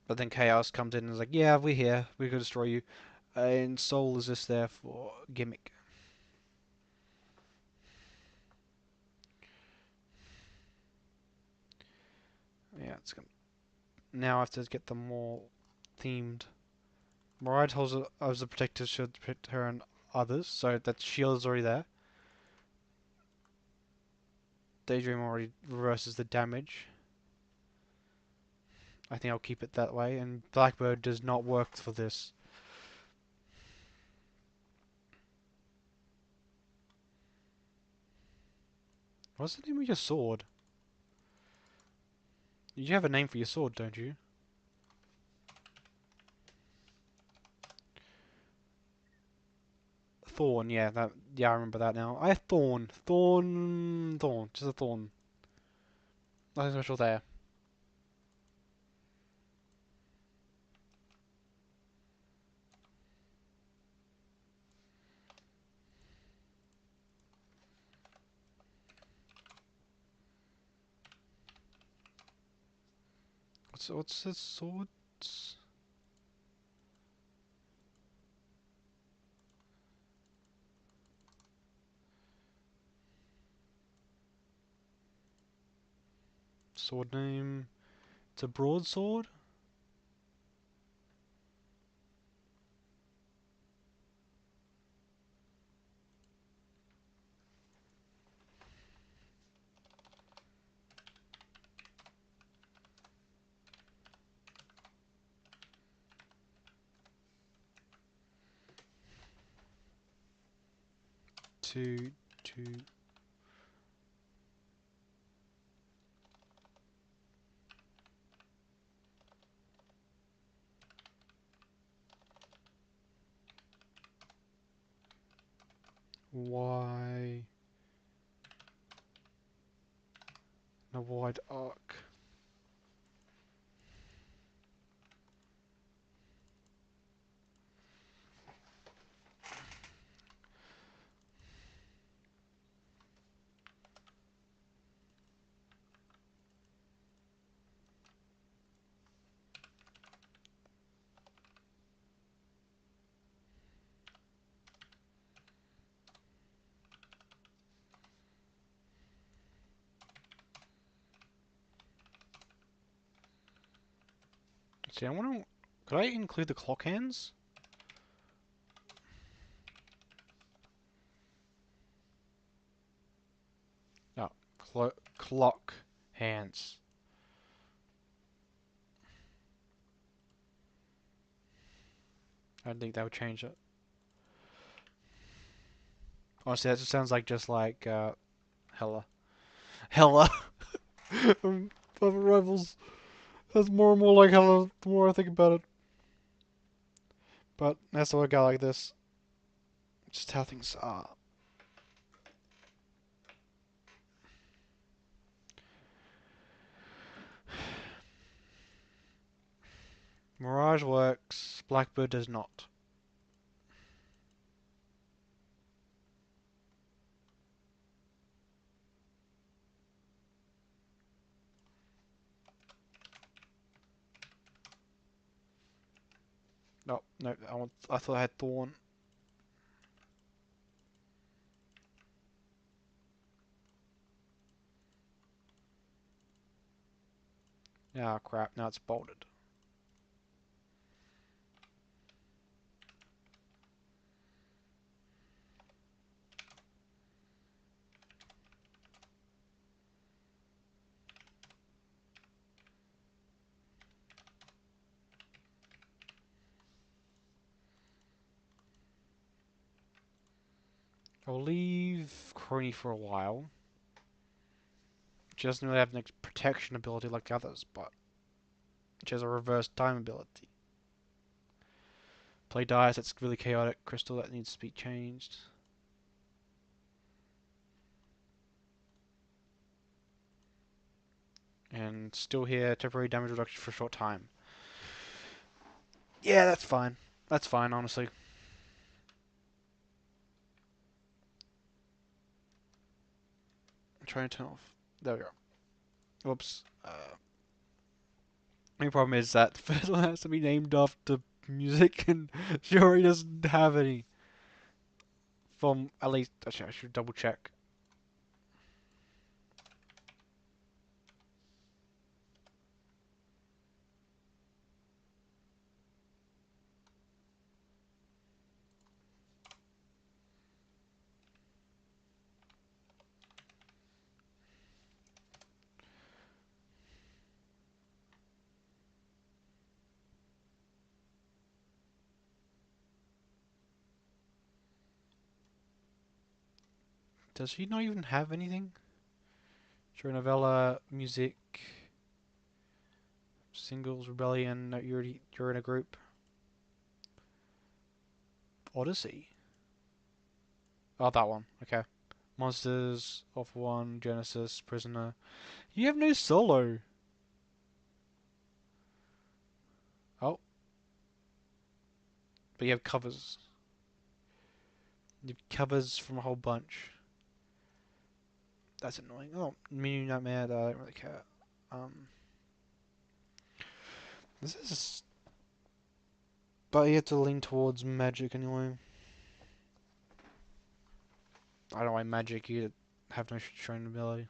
But then Chaos comes in and is like, "Yeah, we're here. We can destroy you." And Soul is just there for gimmick. Yeah, it's gonna. Now I have to get them more themed. Mariah tells her I was a protector should protect her and others, so that shield is already there. Daydream already reverses the damage. I think I'll keep it that way, and Blackbird does not work for this. What's the name of your sword? You have a name for your sword, don't you? Thorn, yeah, I remember that now. I have Thorn, just a Thorn. Nothing special there. What's this sword? Sword name. It's a broadsword? Two. Y. A wide arc. See, I wonder, could I include the clock hands? No, clock hands. I don't think that would change it. Honestly, that just sounds like just like Hella. Hella. Other rivals. That's more and more like Hella the more I think about it. But that's the work out like this. Just how things are. Mirage works, Blackbird does not. No, no, I thought I had Thorn. Ah, crap, now it's bolted. I'll leave Crony for a while. She doesn't really have an protection ability like the others, but she has a reverse time ability. Play Dice, that's really chaotic. Crystal, that needs to be changed. And still here, temporary damage reduction for a short time. Yeah, that's fine. That's fine, honestly. I'm trying to turn off. There we go. Whoops. The only problem is that the first one has to be named after music, and she already doesn't have any. From at least, actually, I should double check. Does she not even have anything? Sure, novella, music, singles, rebellion. No, you're in a group. Odyssey. Oh, that one. Okay. Monsters, Off One, Genesis, Prisoner. You have no solo. Oh, but you have covers. You have covers from a whole bunch. That's annoying. Oh, Mini Nightmare. I don't really care. Um, this is. But you have to lean towards magic anyway. I don't know why magic. You have no shown ability.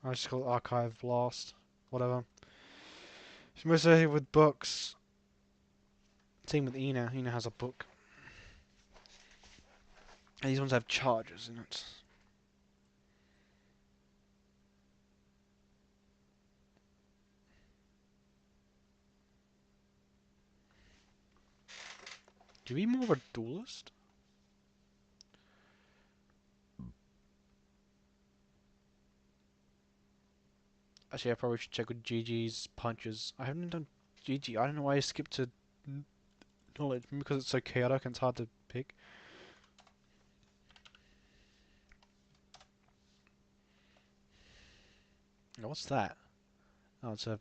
I just call it Archive Lost. Whatever. She's mostly associated with books. Same with Ina. Ina has a book. And these ones have charges in it. Do you be more of a duelist? Actually, I probably should check with GG's punches. I haven't done GG. I don't know why I skipped to knowledge. Because it's so chaotic and it's hard to pick. Oh, what's that? Oh, it's a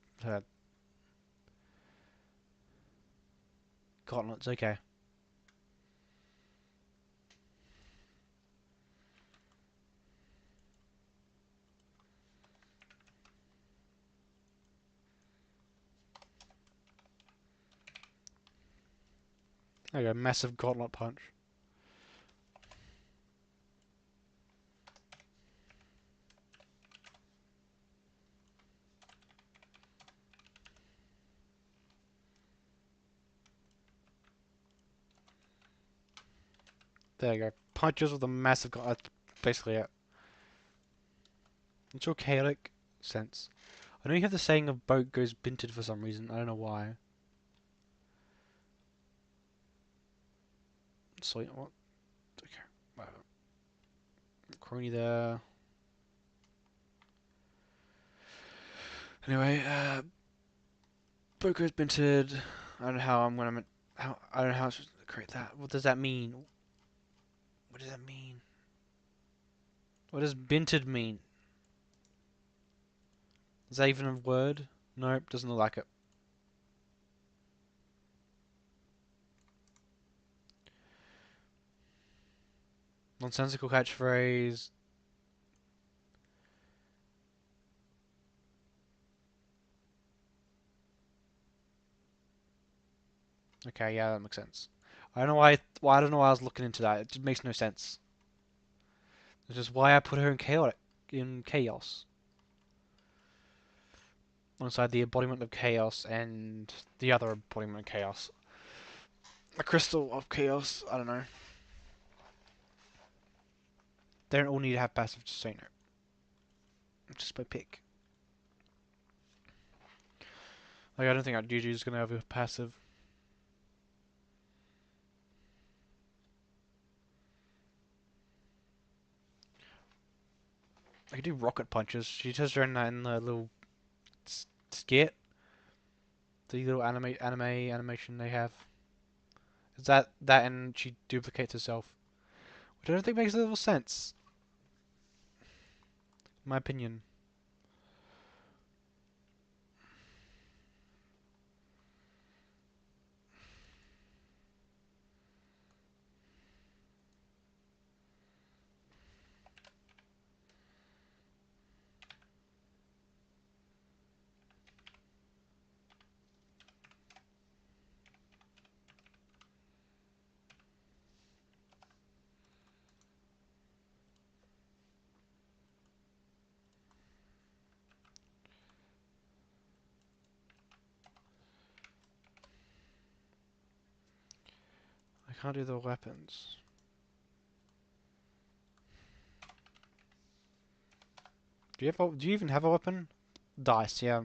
gauntlets. Okay. There you go. Massive gauntlet punch. There you go. Punches with a massive gauntlet. That's basically it. It's all chaotic sense. I know you have the saying of boat goes binted for some reason. I don't know why. So what? Okay. Whatever. Crony there. Anyway, boat goes binted. I don't know how I'm gonna. How I don't know how I'm supposed to create that. What does that mean? What does that mean? What does binted mean? Is that even a word? Nope, doesn't look like it. Nonsensical catchphrase. Okay, yeah, that makes sense. I don't know why I don't know why I was looking into that. It just makes no sense. It's just why I put her in chaos. Alongside the embodiment of chaos and the other embodiment of chaos. A crystal of chaos, I don't know. They don't all need to have passive, just so you know. Just by pick. Like, I don't think Juju's gonna have a passive. I could do rocket punches. She does her in that in the little skit. The little animation they have. Is that and she duplicates herself. Which I don't think makes a little sense. In my opinion. I can't do the weapons. Do you even have a weapon? Dice, yeah.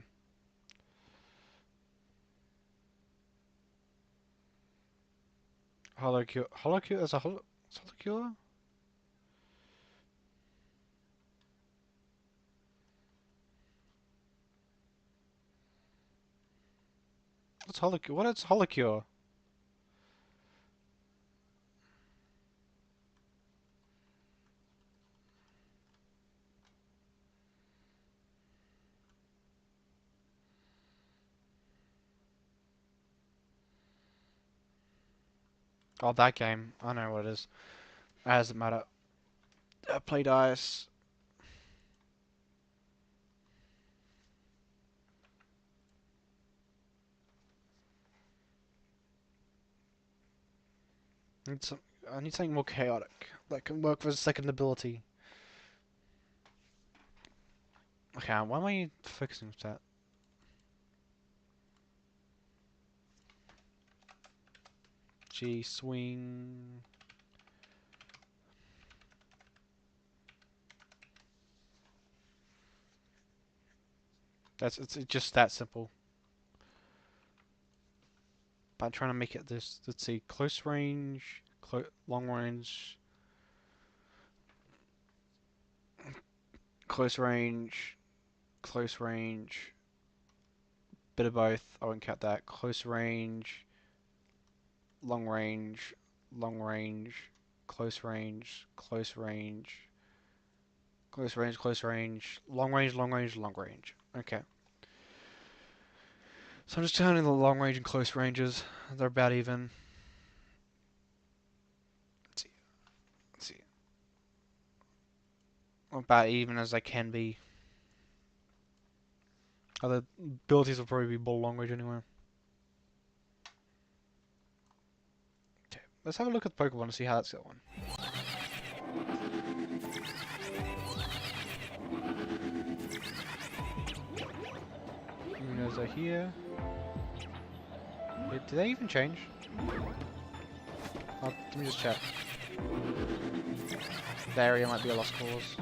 Holocure. Holocure is a holocure? What's holocure? What is holocure? Oh, that game. I know what it is. It doesn't matter. Play dice. Need some, I need something more chaotic that can work for a second ability. Okay, why am I focusing with that? G swing. It's just that simple. But I'm trying to make it this. Let's see, close range, long range, close range, close range. Bit of both. I won't count that. Close range, long range, long range, close range, close range, close range, close range, long range, long range, long range. Okay. So I'm just counting the long range and close ranges. They're about even. Let's see. Let's see. About even as they can be. Other abilities will probably be more long range anyway. Okay. Let's have a look at Pokemon and see how that's going. Luminos are here. Did they even change? Oh, let me just check. The area might be a lost cause.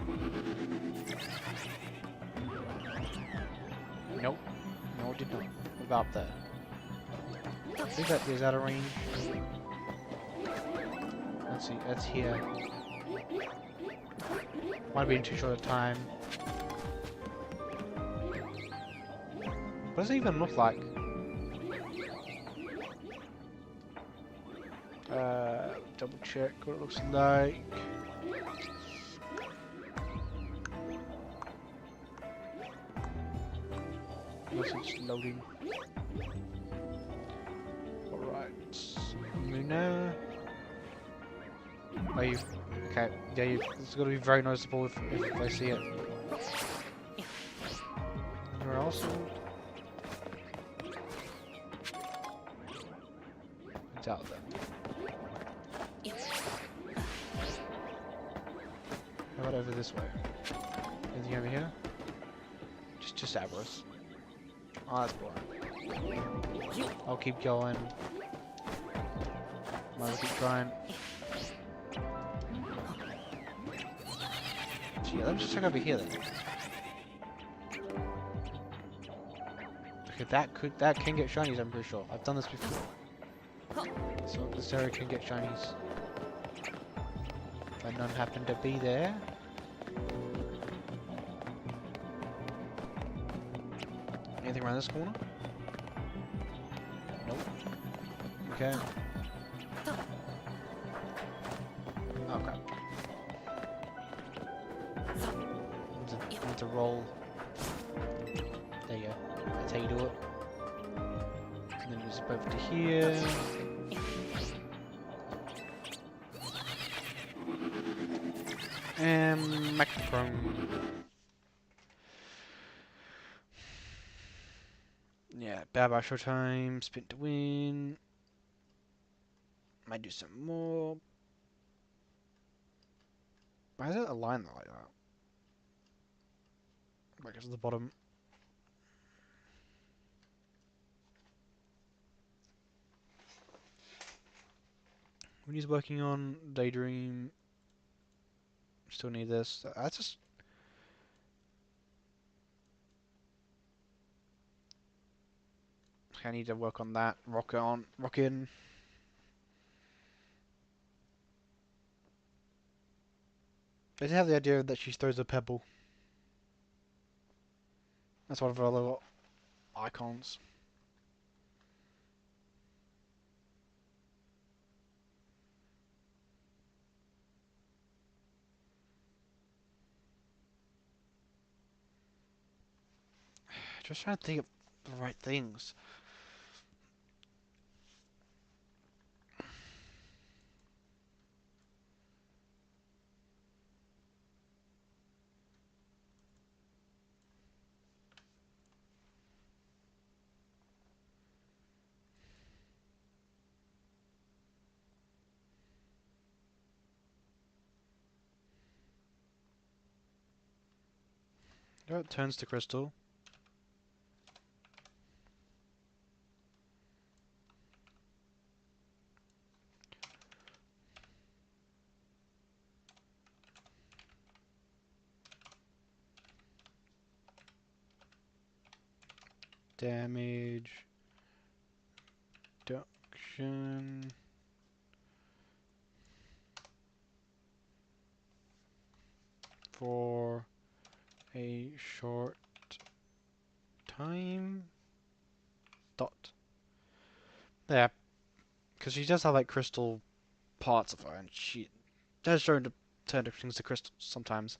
Nope. No, it did not. What about there? Is that a range? Let's see, that's here. Might have been too short a time. What does it even look like? Double check what it looks like. Unless it's loading. Alright. Luna. Oh, you. Okay, yeah, it's gonna be very noticeable if I see it. Anywhere else? It's out there. How about over this way? Anything over here? Just Abras. Oh, that's boring. I'll keep going. Might keep trying. Gee, let me just check over here then. Okay, that can get shinies, I'm pretty sure. I've done this before. So this area can get shinies. But none happen to be there. Anything around this corner? Nope. Okay. Okay. Need to roll. There you go. That's how you do it. And then just over to here. And Macrochrome. Yeah, Baba Showtime, spin to win. Might do some more. Why is it a line like that? Like it's at the bottom. When he's working on Daydream, still need this. That's just. I need to work on that. Rock in. I did have the idea that she throws a pebble. That's one of her little icons. Just trying to think of the right things. Oh, it turns to crystal. Damage. Reduction. For a short time. Dot. Yeah, because she does have like crystal parts of her, and she has shown to turn things to crystals sometimes.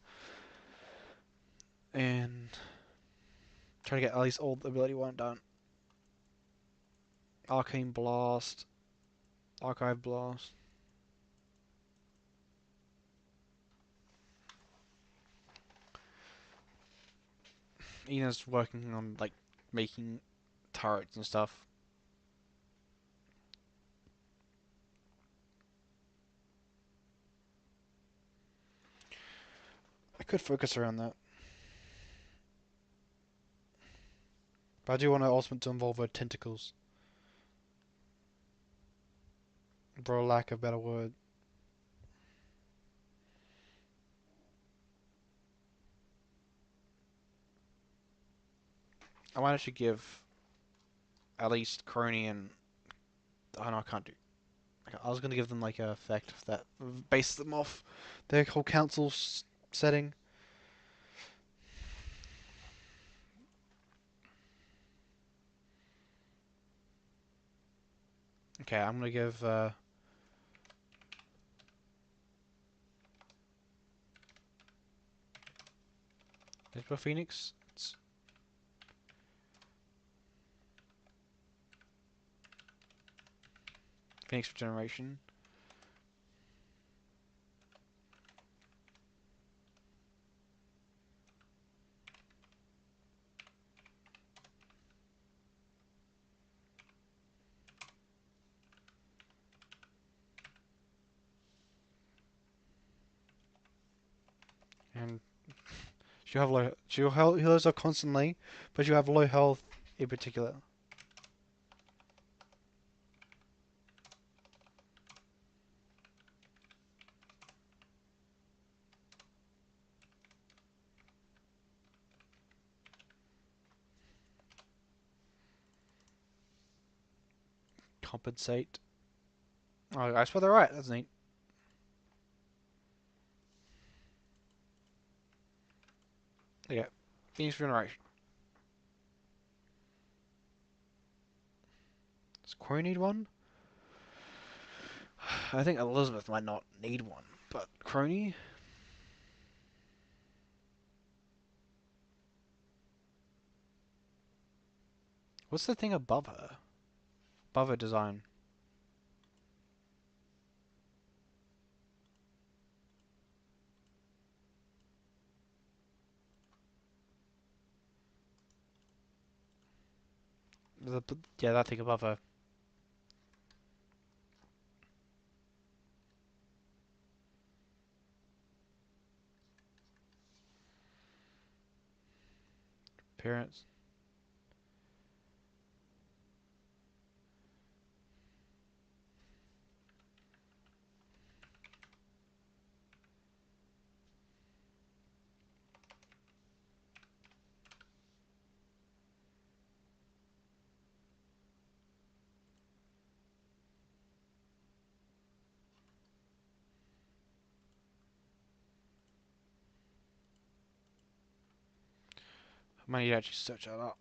And try to get at least all the ability 1 done. Arcane Blast. Archive Blast. Ina's working on like making turrets and stuff. I could focus her on that. But I do want her ultimate to involve her tentacles. For lack of a better word. I might actually give at least Crony and... Oh no, I can't do... I was going to give them like a effect that bases them off their whole council setting. Okay, I'm going to give... Is Phoenix? It's Phoenix Regeneration. And she'll heal herself constantly, but she'll have low health in particular. Compensate. Oh, I swear they're right. That's neat. Yeah. Phoenix Regeneration. Does Corey need one? I think Elizabeth might not need one, but Crony? What's the thing above her? Above her design. Yeah, that thing above her. Appearance. I might need to actually search that up.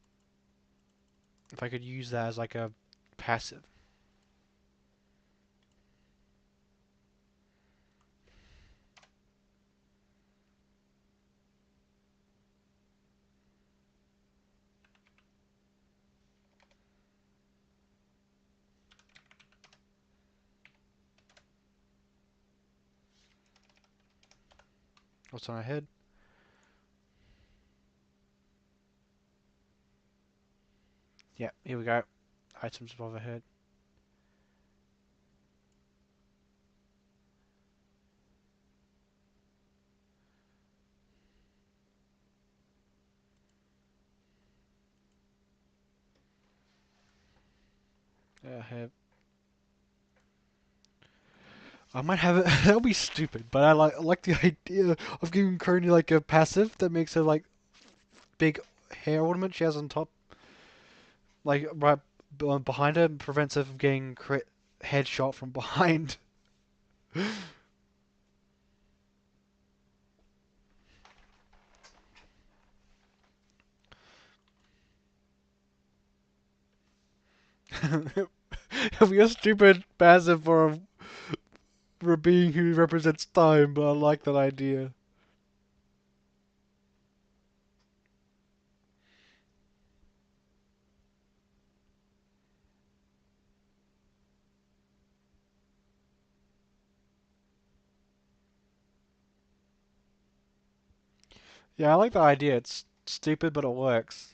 If I could use that as like a passive. What's on her head? Yeah, here we go. Items above her head. I might have it. That'll be stupid, but I like the idea of giving Crony like a passive that makes her like big hair ornament she has on top, like right behind her, and prevents her from getting crit headshot from behind. It'll be a stupid passive for a being who represents time, but I like that idea. Yeah, I like the idea. It's stupid, but it works.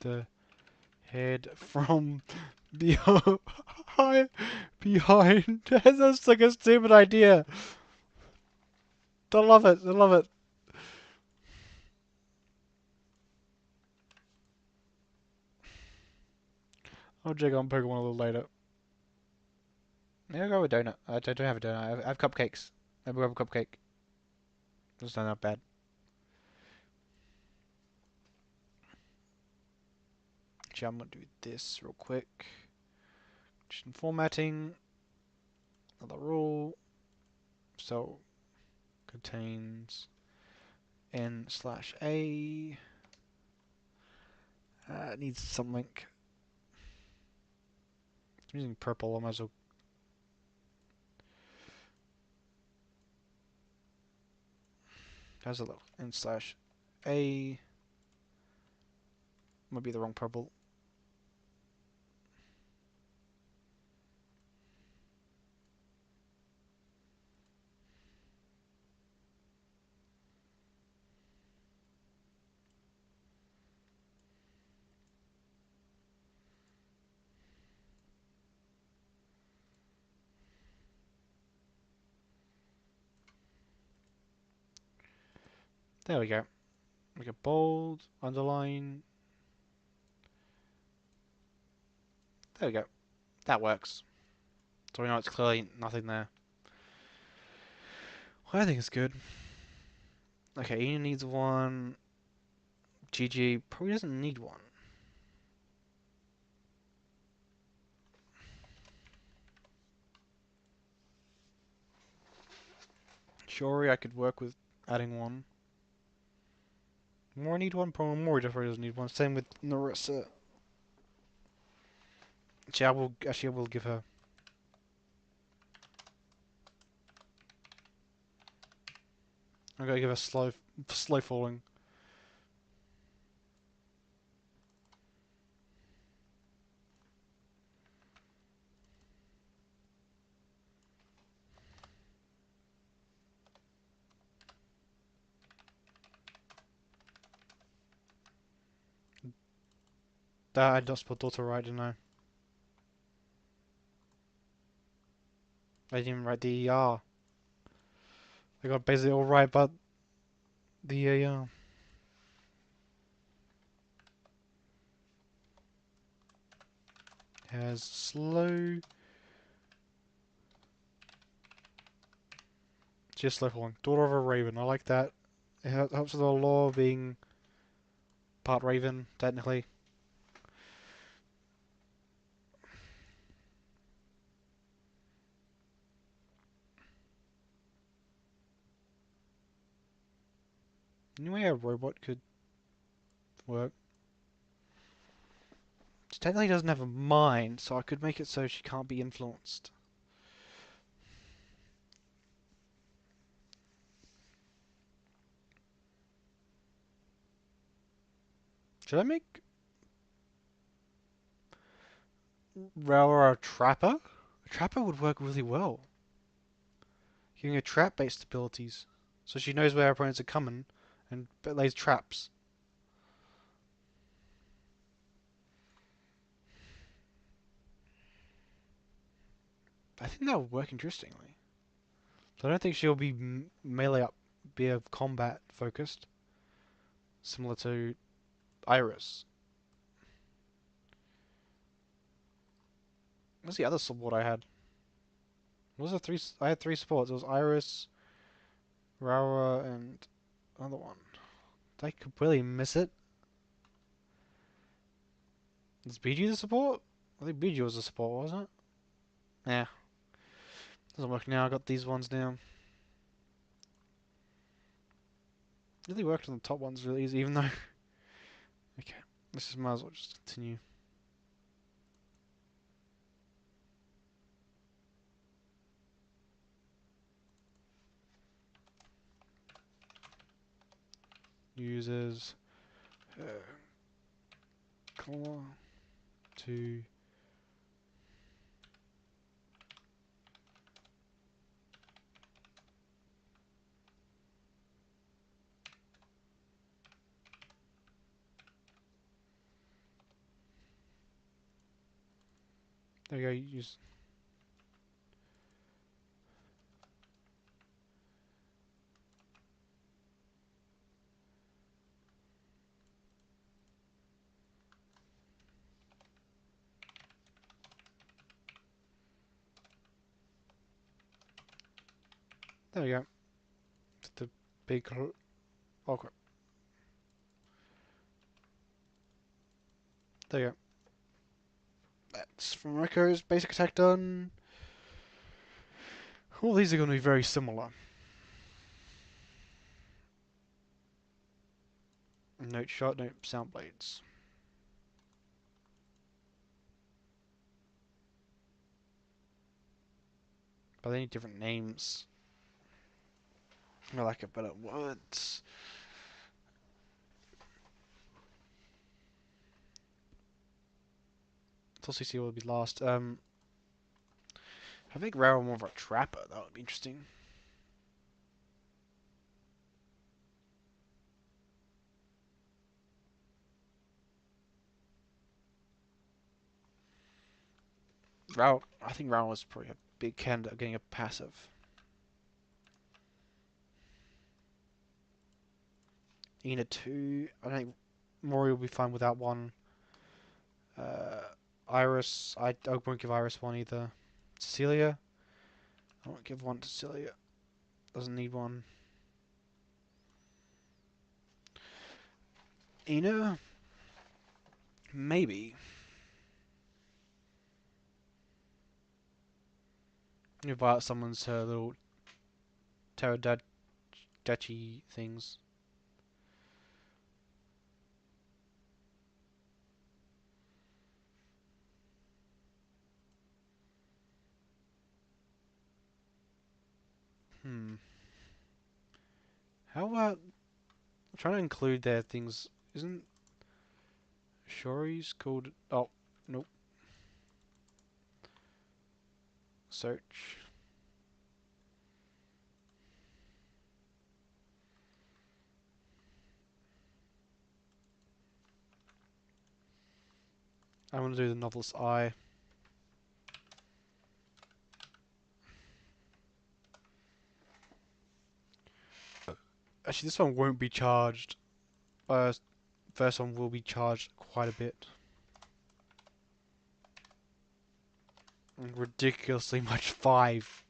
The head from behind. Behind. That's like a stupid idea. I love it. I love it. I'll check on Pokemon a little later. Maybe I'll go with donut. I don't have a donut. I have cupcakes. Maybe we'll have a cupcake. That's not that bad. Actually, I'm gonna do this real quick. Just in formatting. Another rule. So contains n/a. It needs something. I'm using purple. I might as well. How's it look? n/a. Might be the wrong purple. There we go. Make it bold, underline. There we go. That works. So we know it's clearly nothing there. Well, I think it's good. Okay, Ian needs one. GG probably doesn't need one. Shori, I could work with adding one. More need one, probably more definitely doesn't need one. Same with Narissa. Actually, I will give her. I'm gonna give her slow falling. That I just spelled daughter right, didn't I? I didn't even write the ER. I got basically all right, but the AR. Has slow. Just slow falling. Daughter of a Raven. I like that. It helps with the law being part Raven, technically. Anyway, a robot could work. She technically doesn't have a mind, so I could make it so she can't be influenced. Should I make Rara a trapper? A trapper would work really well. Giving her trap-based abilities. So she knows where her opponents are coming and lays traps. I think that would work interestingly. So I don't think she'll be melee up, be a combat focused, similar to Iris. What's the other support I had? What was the three? I had three supports. It was Iris, Rawa, and another one. Did I completely miss it? Is BG the support? I think BG was the support, wasn't it? Yeah. Doesn't work now. I got these ones now. Really worked on the top ones really easy, even though. Okay. This is might as well just continue. Uses color to there we go. Use there we go. The big okay. There you go. That's from Echo's basic attack done. All these are going to be very similar. Note shot, note sound blades. But they need different names. I like a better words. CC will be last. I think Rao more of a trapper. That would be interesting. Rao, I think Rao was probably a big candidate of getting a passive. Ina 2. I don't think Mori will be fine without one. Iris. I won't give Iris one either. Cecilia. I won't give one to Cecilia. Doesn't need one. Ina. Maybe. Invite someone's little Pterodactyl things. How about I'm trying to include their things? Isn't Shori's called? Oh, nope. Search. I'm gonna do the Novelist's Eye. Actually, this one won't be charged. First one will be charged quite a bit. Ridiculously much. 5.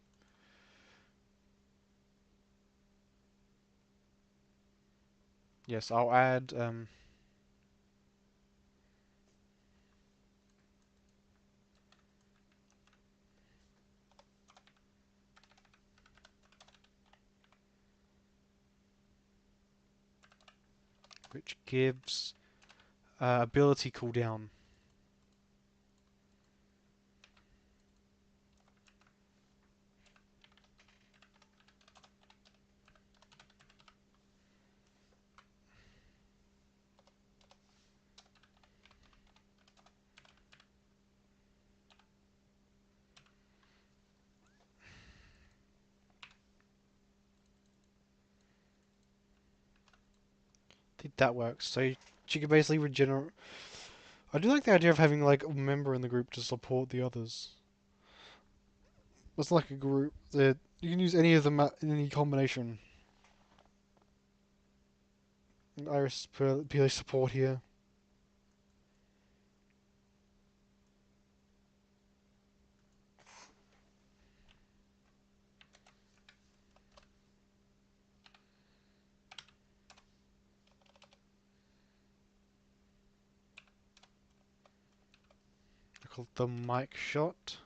Yes, I'll add which gives ability cooldown. think that works. So she can basically regenerate. I do like the idea of having like a member in the group to support the others. It's like a group that you can use any of them in any combination. Iris purely support here. I call it the mic shot.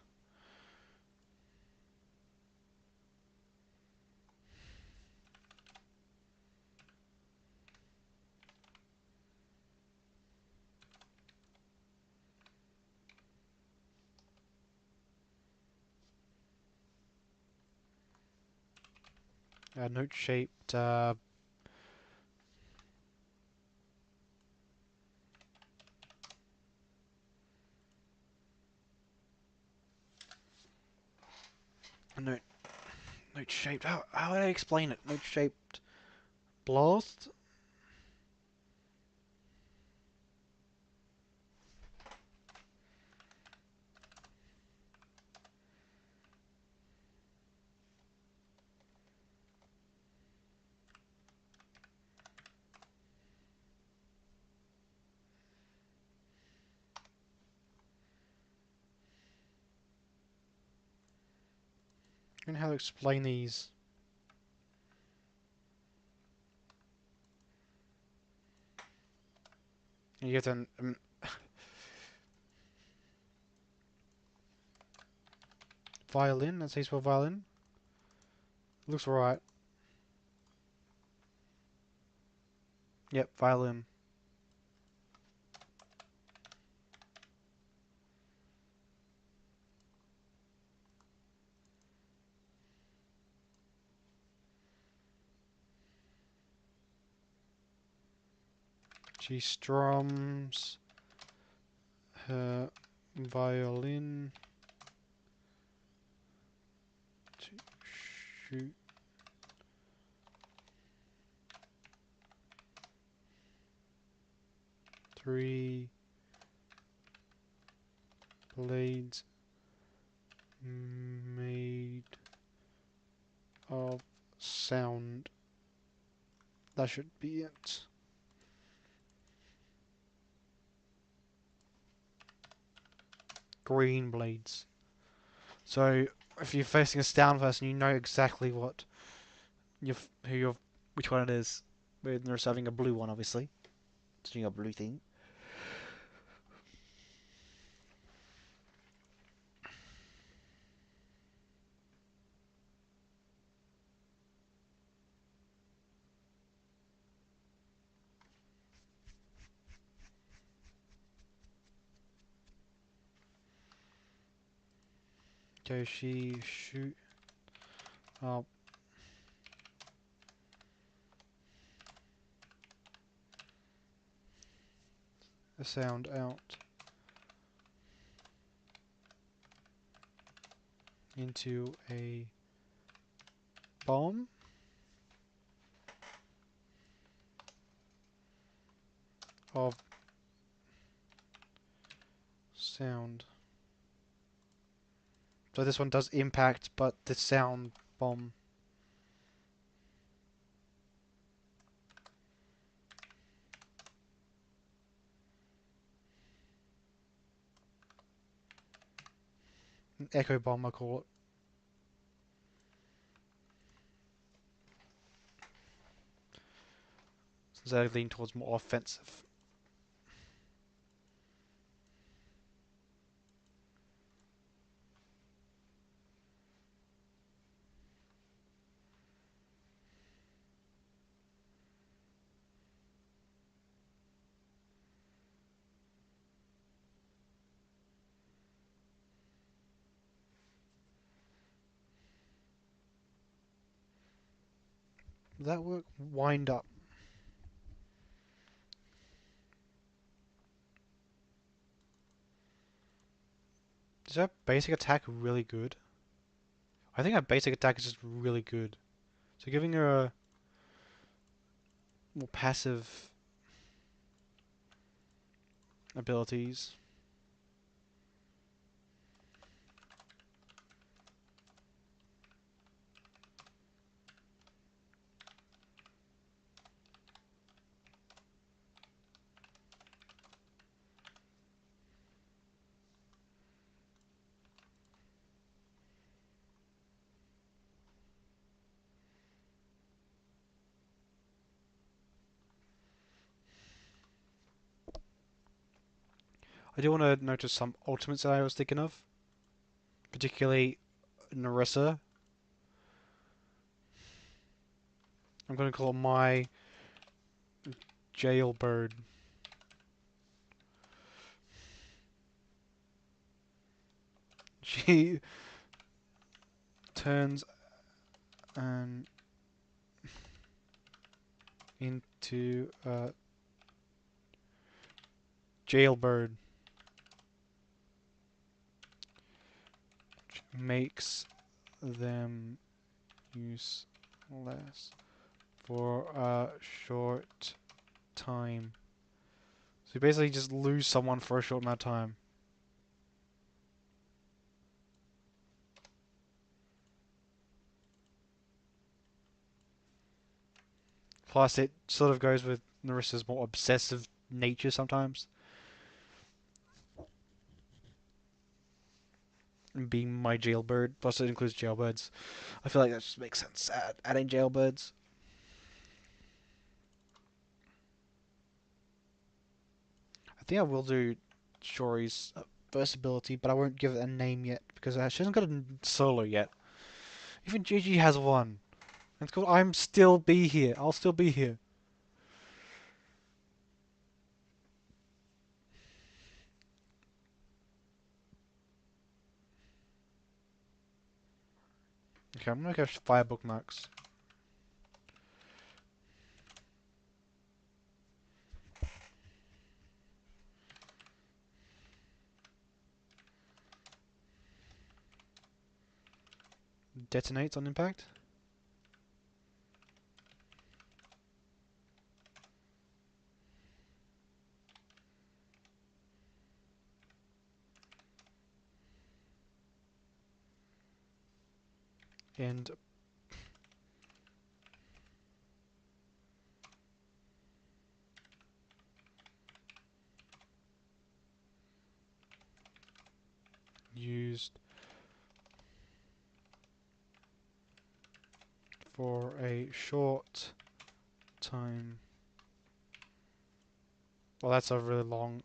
Note shaped. Note note shaped. How would I explain it? Note shaped blast. I don't know how to explain these. You get an violin. That says for violin. Looks right. Yep, violin. She strums her violin to shoot three blades made of sound. That should be it. Green blades. So if you're facing a sound person, you know exactly what which one it is. When they're having a blue one, obviously. It's doing a blue thing. So she shoot up a sound out into a bomb of sound. So this one does impact, but the sound bomb. An echo bomb, I call it. Since I lean towards more offensive. Does that work? Wind up. Is that basic attack really good? I think that basic attack is just really good. So giving her a more passive abilities. I do want to notice some ultimates that I was thinking of, particularly Narissa. I'm going to call it my Jailbird. She turns into a Jailbird, which makes them useless for a short time. So you basically just lose someone for a short amount of time. Plus, it sort of goes with Narissa's more obsessive nature sometimes. And being my jailbird. Plus, it includes jailbirds. I feel like that just makes sense. Adding jailbirds. I think I will do Shori's first ability, but I won't give it a name yet because she hasn't got a solo yet. Even Gigi has one. It's called I'm Still Be Here. I'll still be here. Okay, I'm gonna go fire bookmarks. Detonates on impact. And used for a short time. Well, that's a really long.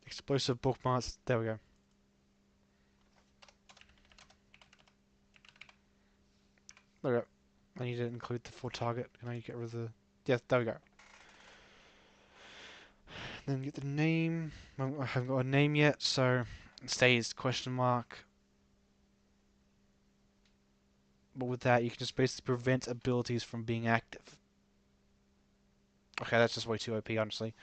Explosive bookmarks. There we go. Okay. I need to include the full target. Can I get rid of the... Yes, there we go. Then get the name. I haven't got a name yet, so it stays question mark. But with that, you can just basically prevent abilities from being active. Okay, that's just way too OP, honestly.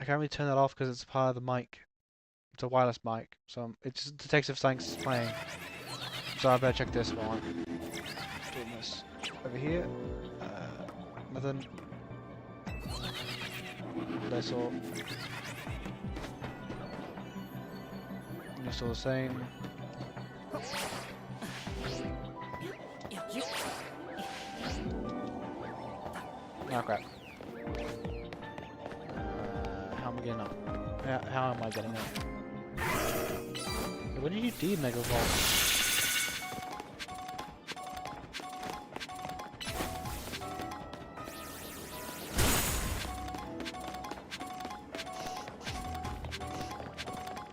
I can't really turn that off because it's part of the mic. It's a wireless mic, so it just detects if something's playing. So I better check this while I'm doing this. Over here, nothing. That's all. You're still the same. Oh crap. How am I getting up? How am I getting up? What did you do, Mega Vault?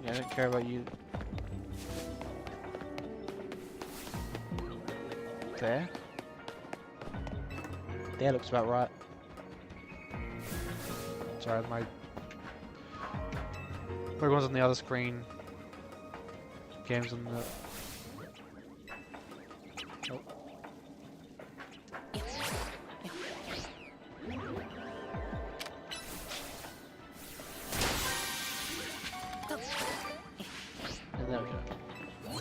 Yeah, I don't care about you. There? There looks about right. Sorry, my Everyone's on the other screen. Games on the... Oh. Yeah, there we go.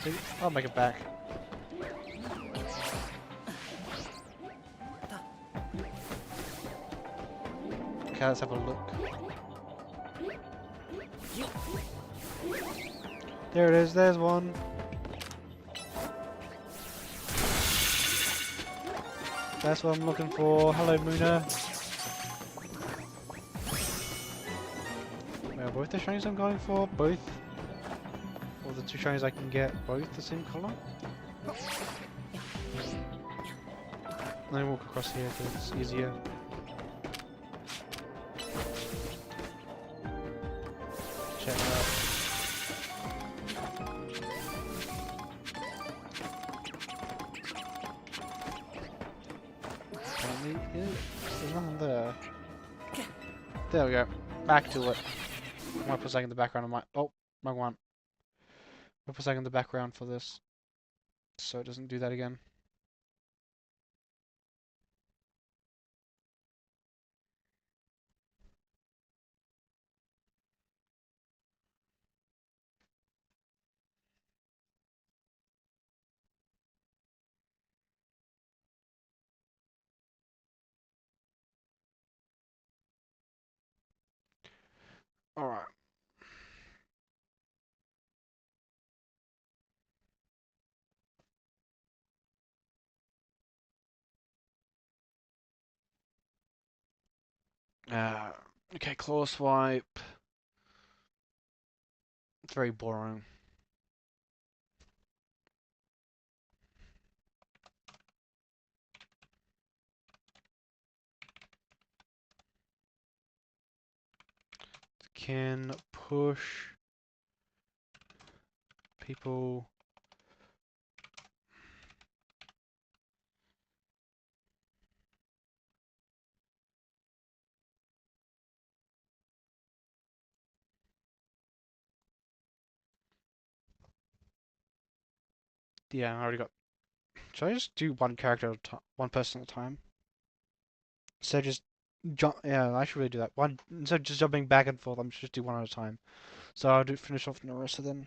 See, I'll make it back. Okay, let's have a look. There it is, there's one. That's what I'm looking for. Hello, Muna. Are both the shinies I'm going for? Both? Or the two shinies I can get both the same color? Let me walk across here because it's easier. Check it out. There's nothing there. There we go. Back to it. I'm gonna put a second in the background of my... Oh, wrong one. I'll put a second in the background for this. So it doesn't do that again. Alright. Okay, claw swipe. It's very boring. Can push people yeah, I already got. Should I just do one character at a time, one person at a time? Instead of just jump. Yeah, I should really do that. One instead of just jumping back and forth, I'm just do one at a time. So I'll do finish off Narissa then.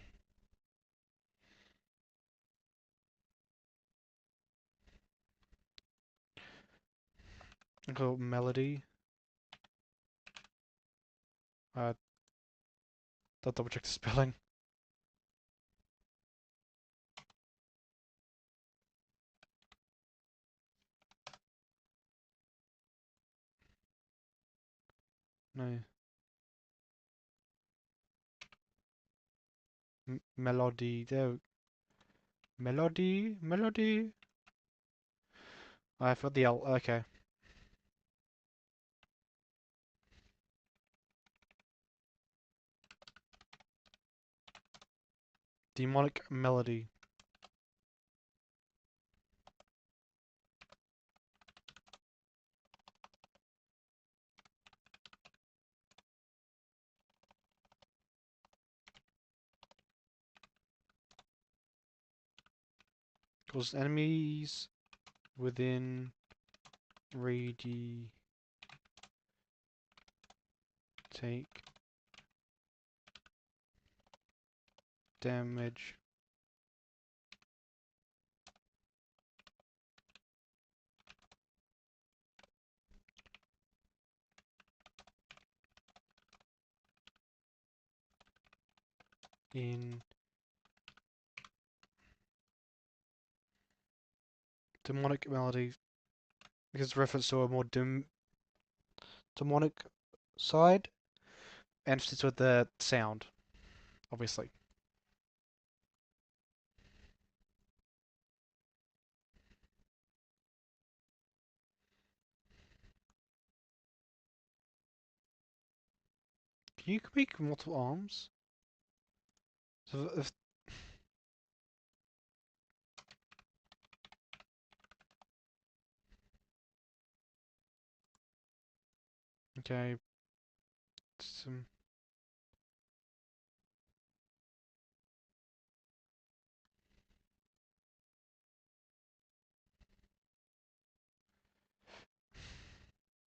I'll go Melody. I'll double check the spelling. No. Melody. There. Melody. Melody. I forgot the L. Okay. Demonic Melody. Cause enemies within ready take damage in demonic melody because it's reference to a more demonic side and fits with the sound, obviously. Can you make multiple arms? So if okay, Some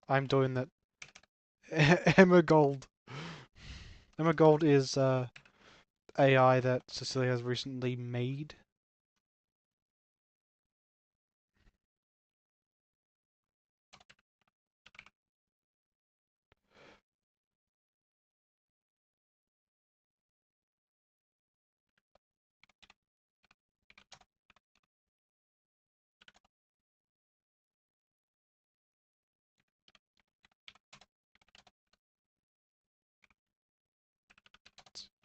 I'm doing that. Emma Gold. Emma Gold is AI that Cecilia has recently made.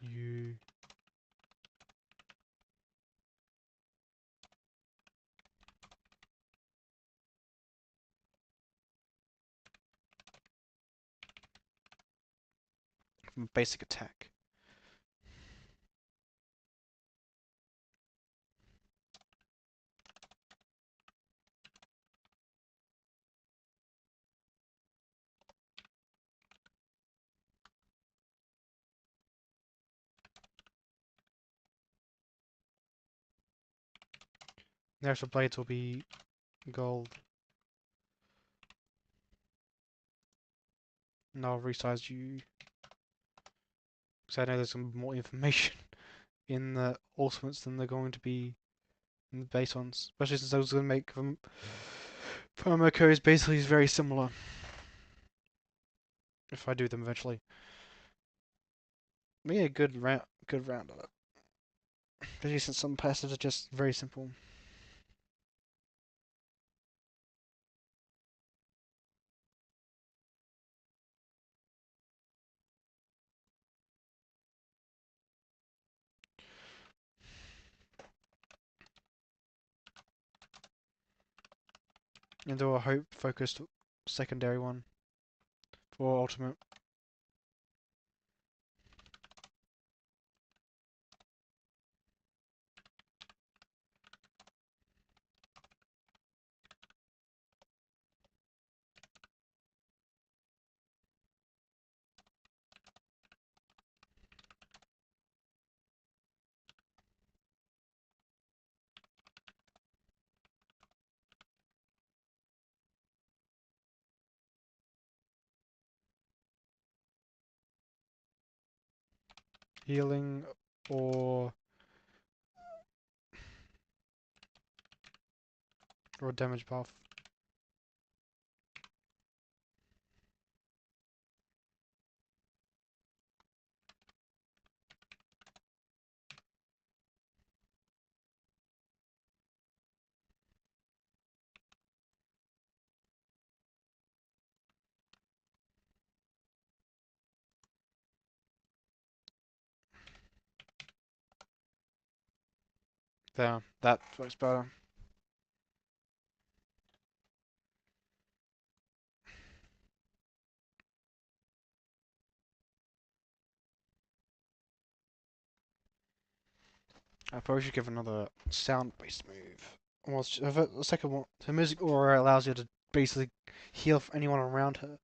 You from basic attack. The actual blades will be gold. And I'll resize you because I know there's some more information in the ultimates than they're going to be in the base ones. Especially since I was going to make them. Promoko is basically very similar. If I do them eventually. Maybe a good round on it. Especially since some passes are just very simple. And do a hope focused secondary one for ultimate. Healing or damage buff. There, that works better. I probably should give another sound-based move. Well, the second one, the music aura allows you to basically heal anyone around her,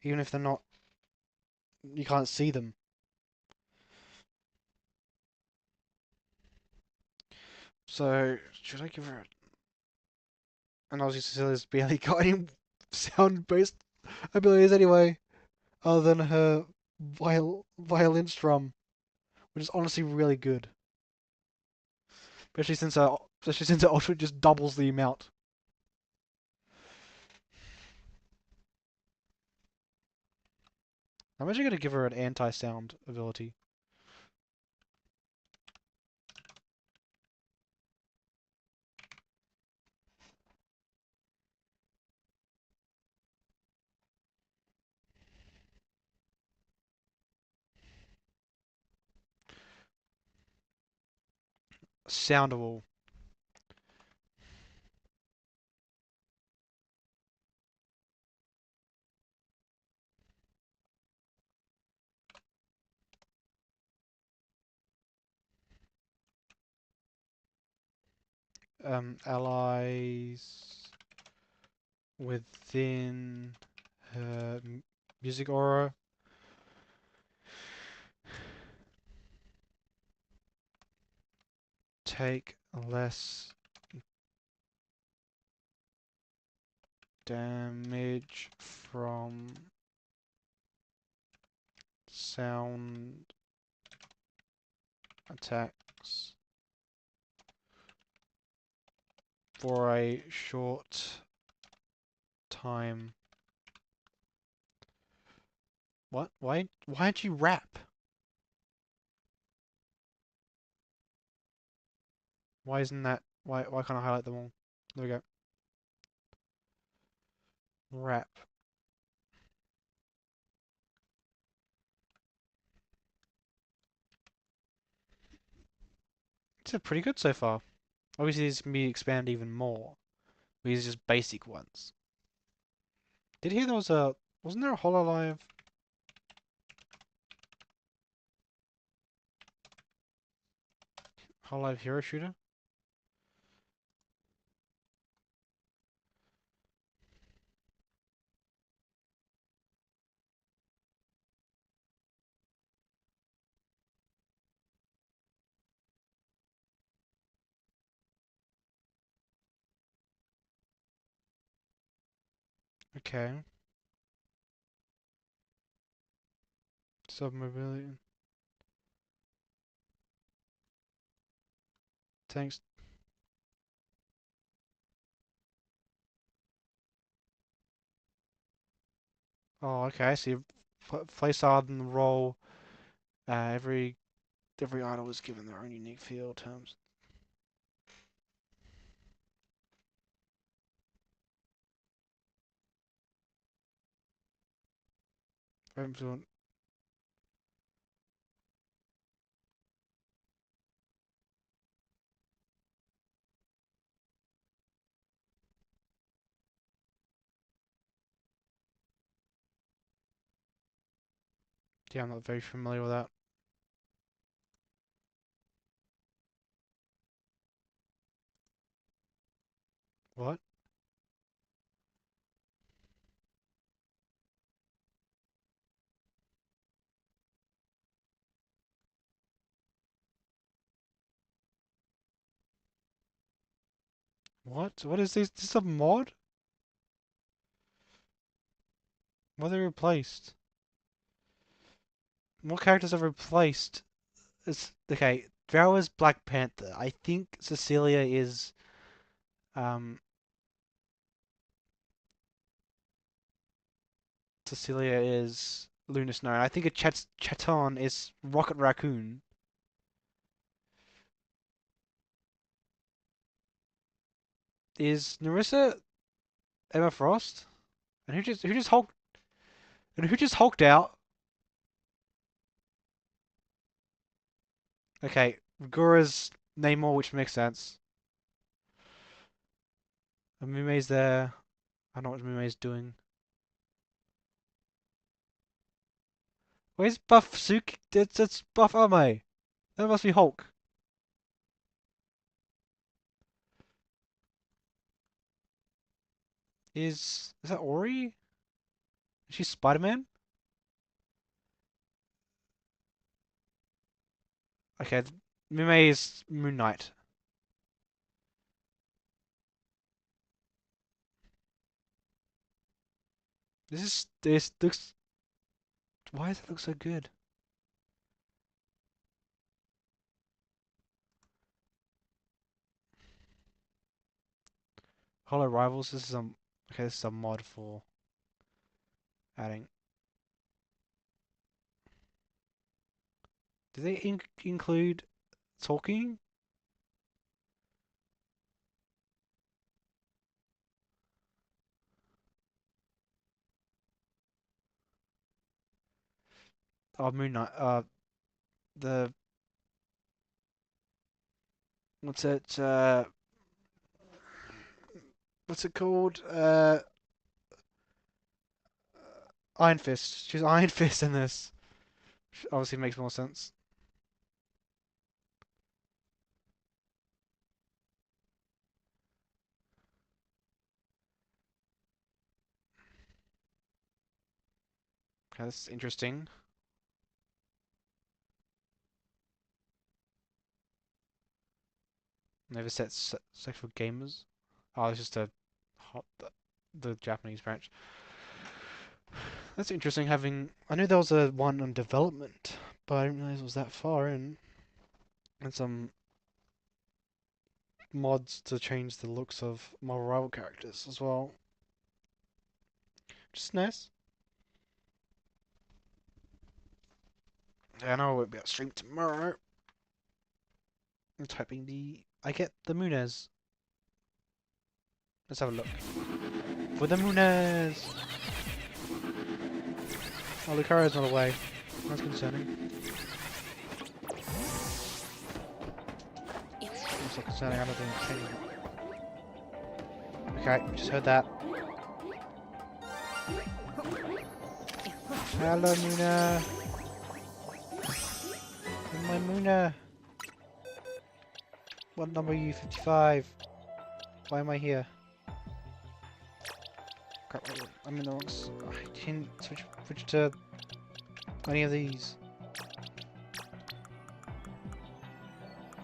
even if they're not, you can't see them. So, should I give her and obviously Cecilia's barely got any sound-based abilities anyway, other than her violin strum, which is honestly really good. Especially since her ultra just doubles the amount. I'm actually gonna give her an anti-sound ability. Soundable. Allies within her music aura take less damage from sound attacks for a short time. What? Why'd you rap? Why isn't that? Why can't I highlight them all? There we go. Rap. It's pretty good so far. Obviously, this can be expanded even more. These are just basic ones. Did you hear there was a... Wasn't there a Hololive? Hololive Hero Shooter? Okay. Submobility. Thanks. Oh, okay, I see. Place hard in the role. Every idol is given their own unique field terms. Influence. Yeah, I'm not very familiar with that. What? What? What is this? This is a mod? What are they replaced? What characters are replaced? It's okay. Drow is Black Panther. I think Cecilia is um Luna Snow. I think a Chaton is Rocket Raccoon. Is Narissa Emma Frost? And who just hulked out? Okay, Gura's Namor, which makes sense. And Mume's there. I don't know what Mume's doing. Where's Buff Suki? That's Buff Ame. That must be Hulk. Is that Ori? Is she Spider-Man? Okay, Mume is Moon Knight. This looks. Why does it look so good? Hollow Rivals. This is okay. This is a mod for adding. Do they include talking? Oh, Moon Knight. The what's it? What's it called? Iron Fist. She's Iron Fist in this. Which obviously makes more sense. Okay, that's interesting. Never set sex for gamers. Oh, it's just a hot the Japanese branch. That's interesting. I knew there was a one on development, but I didn't realize it was that far in. And some mods to change the looks of Marvel Rival characters as well. Just nice. Yeah, I know I won't be able to stream tomorrow. I'm typing I get the Munez. Let's have a look. For the Munez! Oh, Lucario's not away. That's concerning. It's not concerning, I don't think it's okay, just heard that. Hello, Muna! My Muna! What number are you? 55? Why am I here? Crap, I'm in the wrong... I didn't switch to any of these.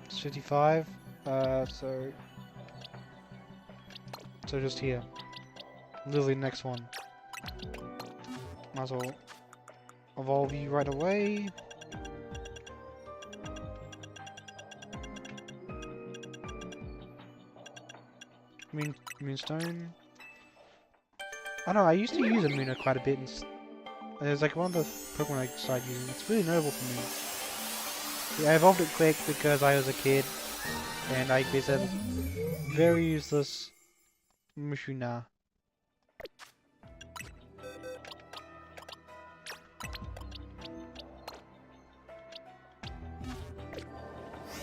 It's 55? So just here. Literally next one. Might as well evolve you right away. Moonstone. I know, I used to use a Muna quite a bit. And it's like one of the Pokemon I started using. It's really notable for me. Yeah, I evolved it quick because I was a kid. And I basically had very useless Mushuna.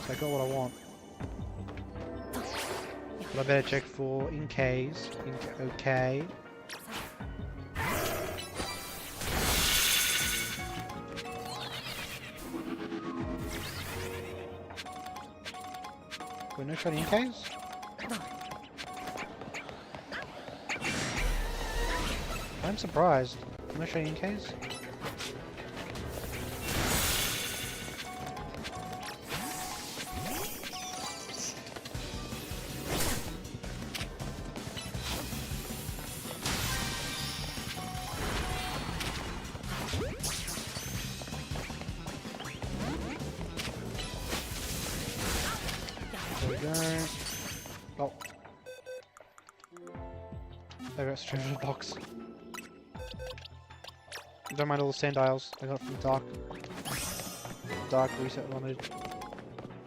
So I got what I want. But I better check for Inkays. Okay. Wait, no shiny Inkays? I'm surprised. No shiny Inkays? Oh. I got straight in the box. Don't mind all the sand isles I got from Dark reset wanted.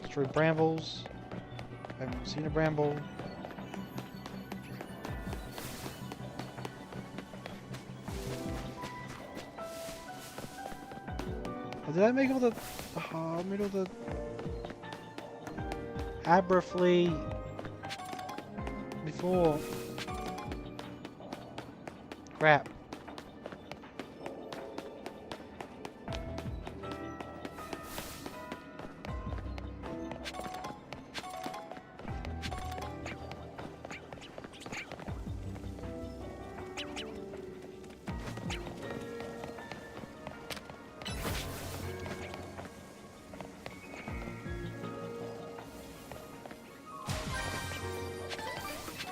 Destroy brambles. I haven't seen a bramble. Oh, did I make all the... I made all the... Aberflea before. Crap.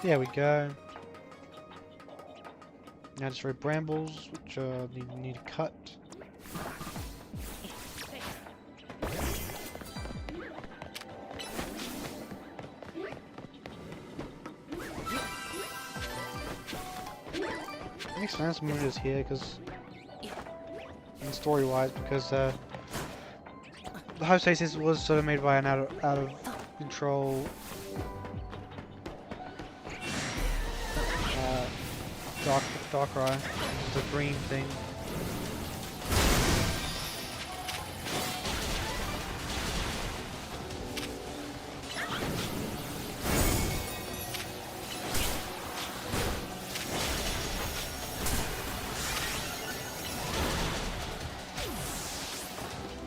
There we go. Now destroy brambles, which need to cut. Makes sense Moon is here because, in story-wise, because the hostasis was sort of made by an out of control. Darkrai, the dream thing.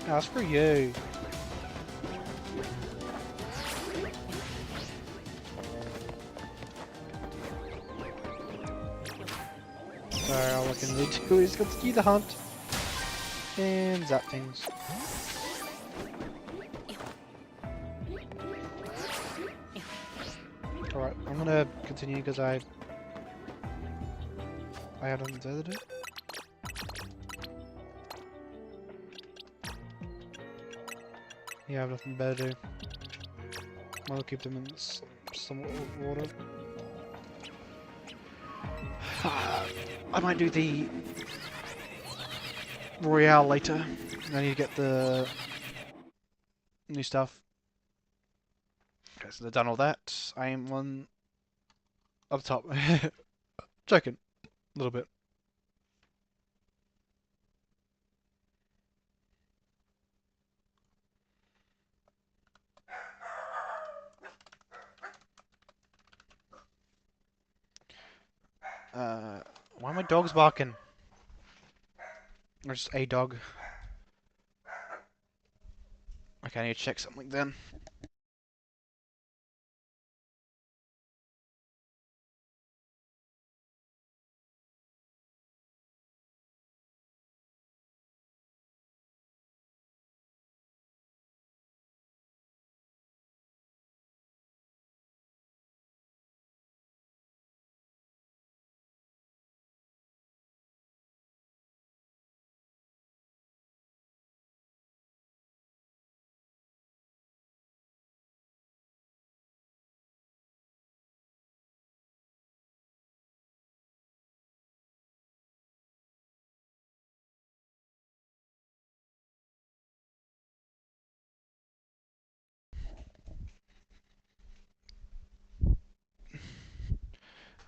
That's for you. So all I can really do is continue the hunt and zap things. I'm gonna continue because I have nothing to do. Yeah, I have nothing better to do. I'll keep them in some water. I might do the Royale later. I need to get the new stuff. Okay, so they've done all that. I am on up top. Joking. A little bit. Why are my dogs barking? Or just a dog. Okay, I need to check something then.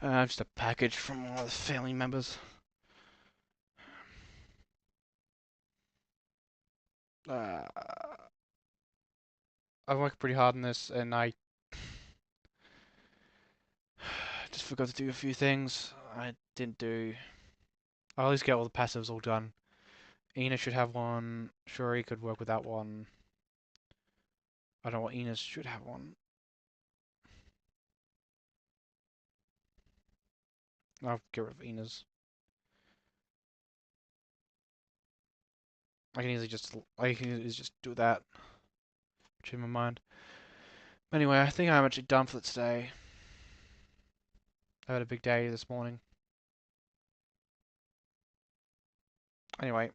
Just a package from one of the family members. I've worked pretty hard on this, and I just forgot to do a few things. I didn't do. I'll at least get all the passives all done. Ina should have one. Shuri could work with that one. I don't know what Ina should have one. I'll get rid of Ina's. I can easily just do that. Change my mind. Anyway, I think I'm actually done for today. I had a big day this morning. Anyway,